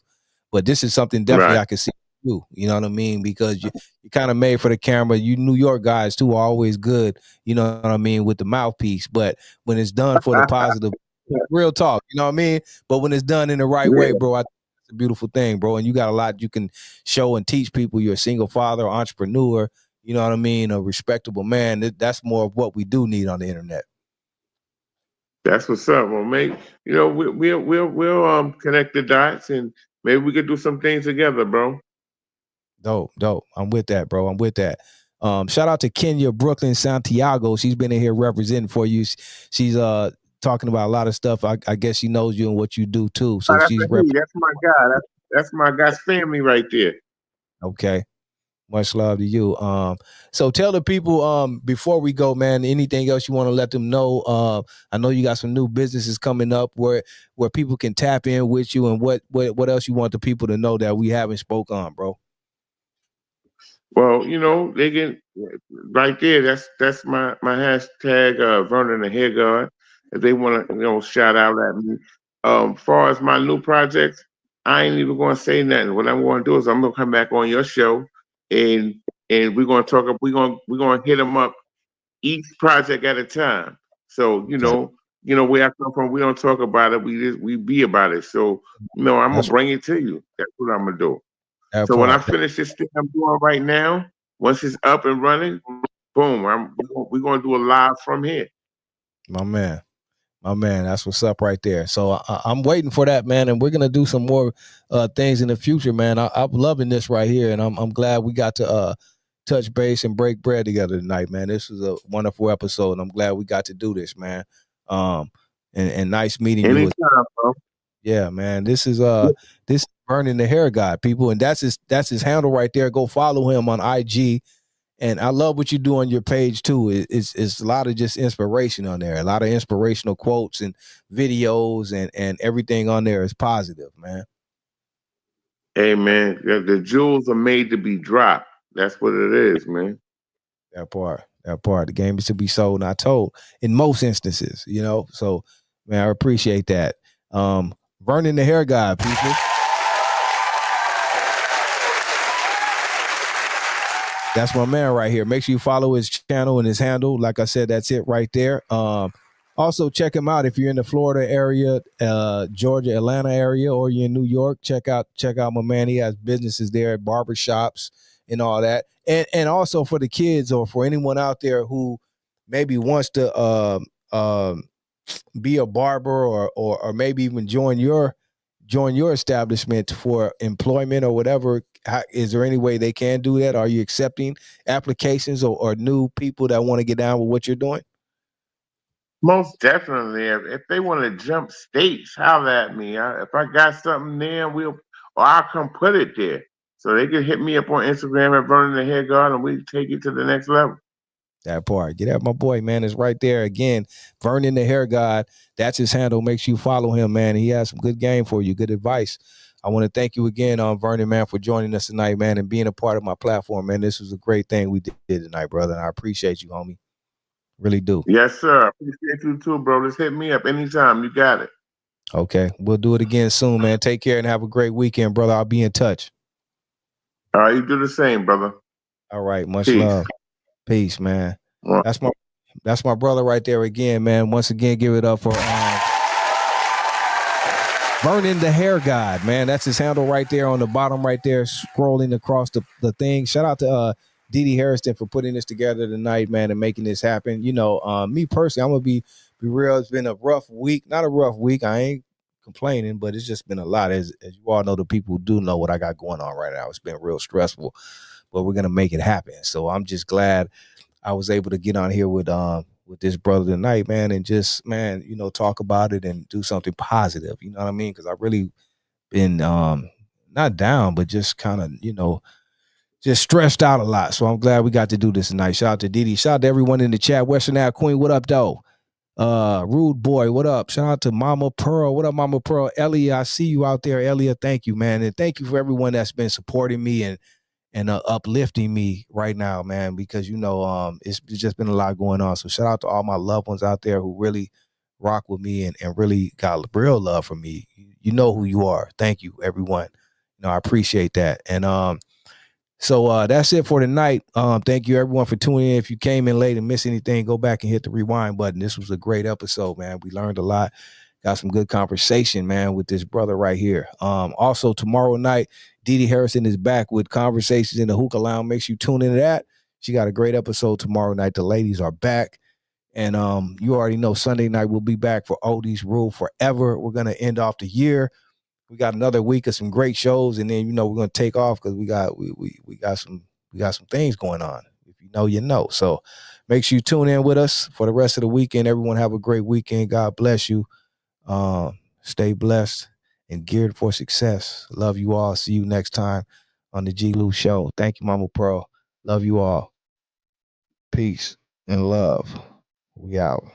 But this is something definitely Right. I can see you. You know what I mean? Because you kind of made for the camera. You New York guys too are always good. You know what I mean, with the mouthpiece, but when it's done for the positive, real talk, you know what I mean? But when it's done in the right way, Yeah, bro, I think it's a beautiful thing, bro. And you got a lot you can show and teach people. You're a single father, entrepreneur, you know what I mean? A respectable man. That's more of what we do need on the internet. that's what's up. Well, maybe we'll connect the dots and maybe we could do some things together, bro. Dope. I'm with that, bro. I'm with that. Shout out to Kenya, Brooklyn, Santiago. She's been in here representing for you. She's talking about a lot of stuff. I guess she knows you and what you do too. Oh, So that's she's a he. That's my guy. That's my guy's family right there. okay. Much love to you. So tell the people before we go, man, anything else you want to let them know? I know you got some new businesses coming up where people can tap in with you, and what else you want the people to know that we haven't spoke on, bro? Well, they can right there. That's my hashtag, Vernon the Hair Guard. If they want to, shout out at me. Far as my new projects, I ain't even going to say nothing. What I'm going to do is I'm going to come back on your show, and and we're going to talk. We're going to hit them up each project at a time. So Okay, where I come from. We don't talk about it. We be about it. So I'm gonna that's bring it to you. That's what I'm gonna do. that So when I part, finish this thing I'm doing right now, once it's up and running, boom, we're gonna do a live from here. my man. My man, that's what's up right there. So I'm waiting for that, man, and we're gonna do some more things in the future, man. I'm loving this right here, and I'm glad we got to touch base and break bread together tonight, man. This was a wonderful episode, and I'm glad we got to do this, man. Um, and nice meeting you. Anytime, bro. Yeah, man. This is Vernon the Hair Guy, people, and that's his handle right there. Go follow him on IG. And I love what you do on your page too. It's a lot of just inspiration on there, a lot of inspirational quotes and videos, and everything on there is positive, man. Hey man, the jewels are made to be dropped. That's what it is, man. That part. The game is to be sold, not told in most instances, So, man, I appreciate that. Vernon the Hair Guy, people. That's my man right here. Make sure you follow his channel and his handle. Like I said, that's it right there. Also check him out if you're in the Florida area, Georgia, Atlanta area, or you're in New York. Check out my man. He has businesses there, barbershops, and all that. And also for the kids or for anyone out there who maybe wants to be a barber or maybe even join your establishment for employment or whatever. Is there any way they can do that? Are you accepting applications or new people that want to get down with what you're doing? Most definitely. If they want to jump states, holler at me. If I got something there, or I'll come put it there. So they can hit me up on Instagram at Vernon the Hair Guard, and we take it to the next level. That part. Get at my boy, man. It's right there. Again, Vernon the Hair God. That's his handle. Make sure you follow him, man. He has some good game for you, good advice. I want to thank you again, Vernon, man, for joining us tonight, man, and being a part of my platform, man. This was a great thing we did tonight, brother. And I appreciate you, homie. Really do. Yes, sir. Appreciate you too, bro. Just hit me up anytime. You got it. Okay. We'll do it again soon, man. Take care and have a great weekend, brother. I'll be in touch. All right, you do the same, brother. All right. Much Peace. love. Peace, man. Well, That's my brother right there again, man. Once again, give it up for Vernon the Hair God, man. That's his handle right there on the bottom right there, scrolling across the thing. Shout out to DD Hairston for putting this together tonight, man, and making this happen. You know, me personally, I'm gonna be real. It's been a rough week. Not a rough week. I ain't complaining, but it's just been a lot. As you all know, the people who do know what I got going on right now. It's been real stressful, but we're gonna make it happen. So I'm just glad I was able to get on here with this brother tonight, man, and just, man, you know, talk about it and do something positive. You know what I mean? Because I really been not down, but just kind of, you know, just stressed out a lot. So I'm glad we got to do this tonight. Shout out to Didi. Shout out to everyone in the chat. Western Ave Queen, what up, though? Rude Boy, what up? Shout out to Mama Pearl. What up, Mama Pearl? Elia, I see you out there. Elia, thank you, man. And thank you for everyone that's been supporting me and uplifting me right now, man, because, you know, it's just been a lot going on. So shout out to all my loved ones out there who really rock with me and really got real love for me. You know who you are. Thank you, everyone. You know, I appreciate that. And so that's it for tonight. Thank you, everyone, for tuning in. If you came in late and missed anything, go back and hit the rewind button. This was a great episode, man. We learned a lot. Got some good conversation, man, with this brother right here. Also, tomorrow night, DD Hairston is back with Conversations in the Hookah Lounge. Make sure you tune into that. She got a great episode tomorrow night. The ladies are back. And you already know Sunday night we'll be back for Oldies Rule Forever. We're going to end off the year. We got another week of some great shows, and then, you know, we're going to take off because we got some things going on. If you know, you know. So make sure you tune in with us for the rest of the weekend. Everyone have a great weekend. God bless you. Stay blessed and geared for success. Love you all. See you next time on the G-Lew Show. Thank you, Mama Pro. Love you all. Peace and love. We out.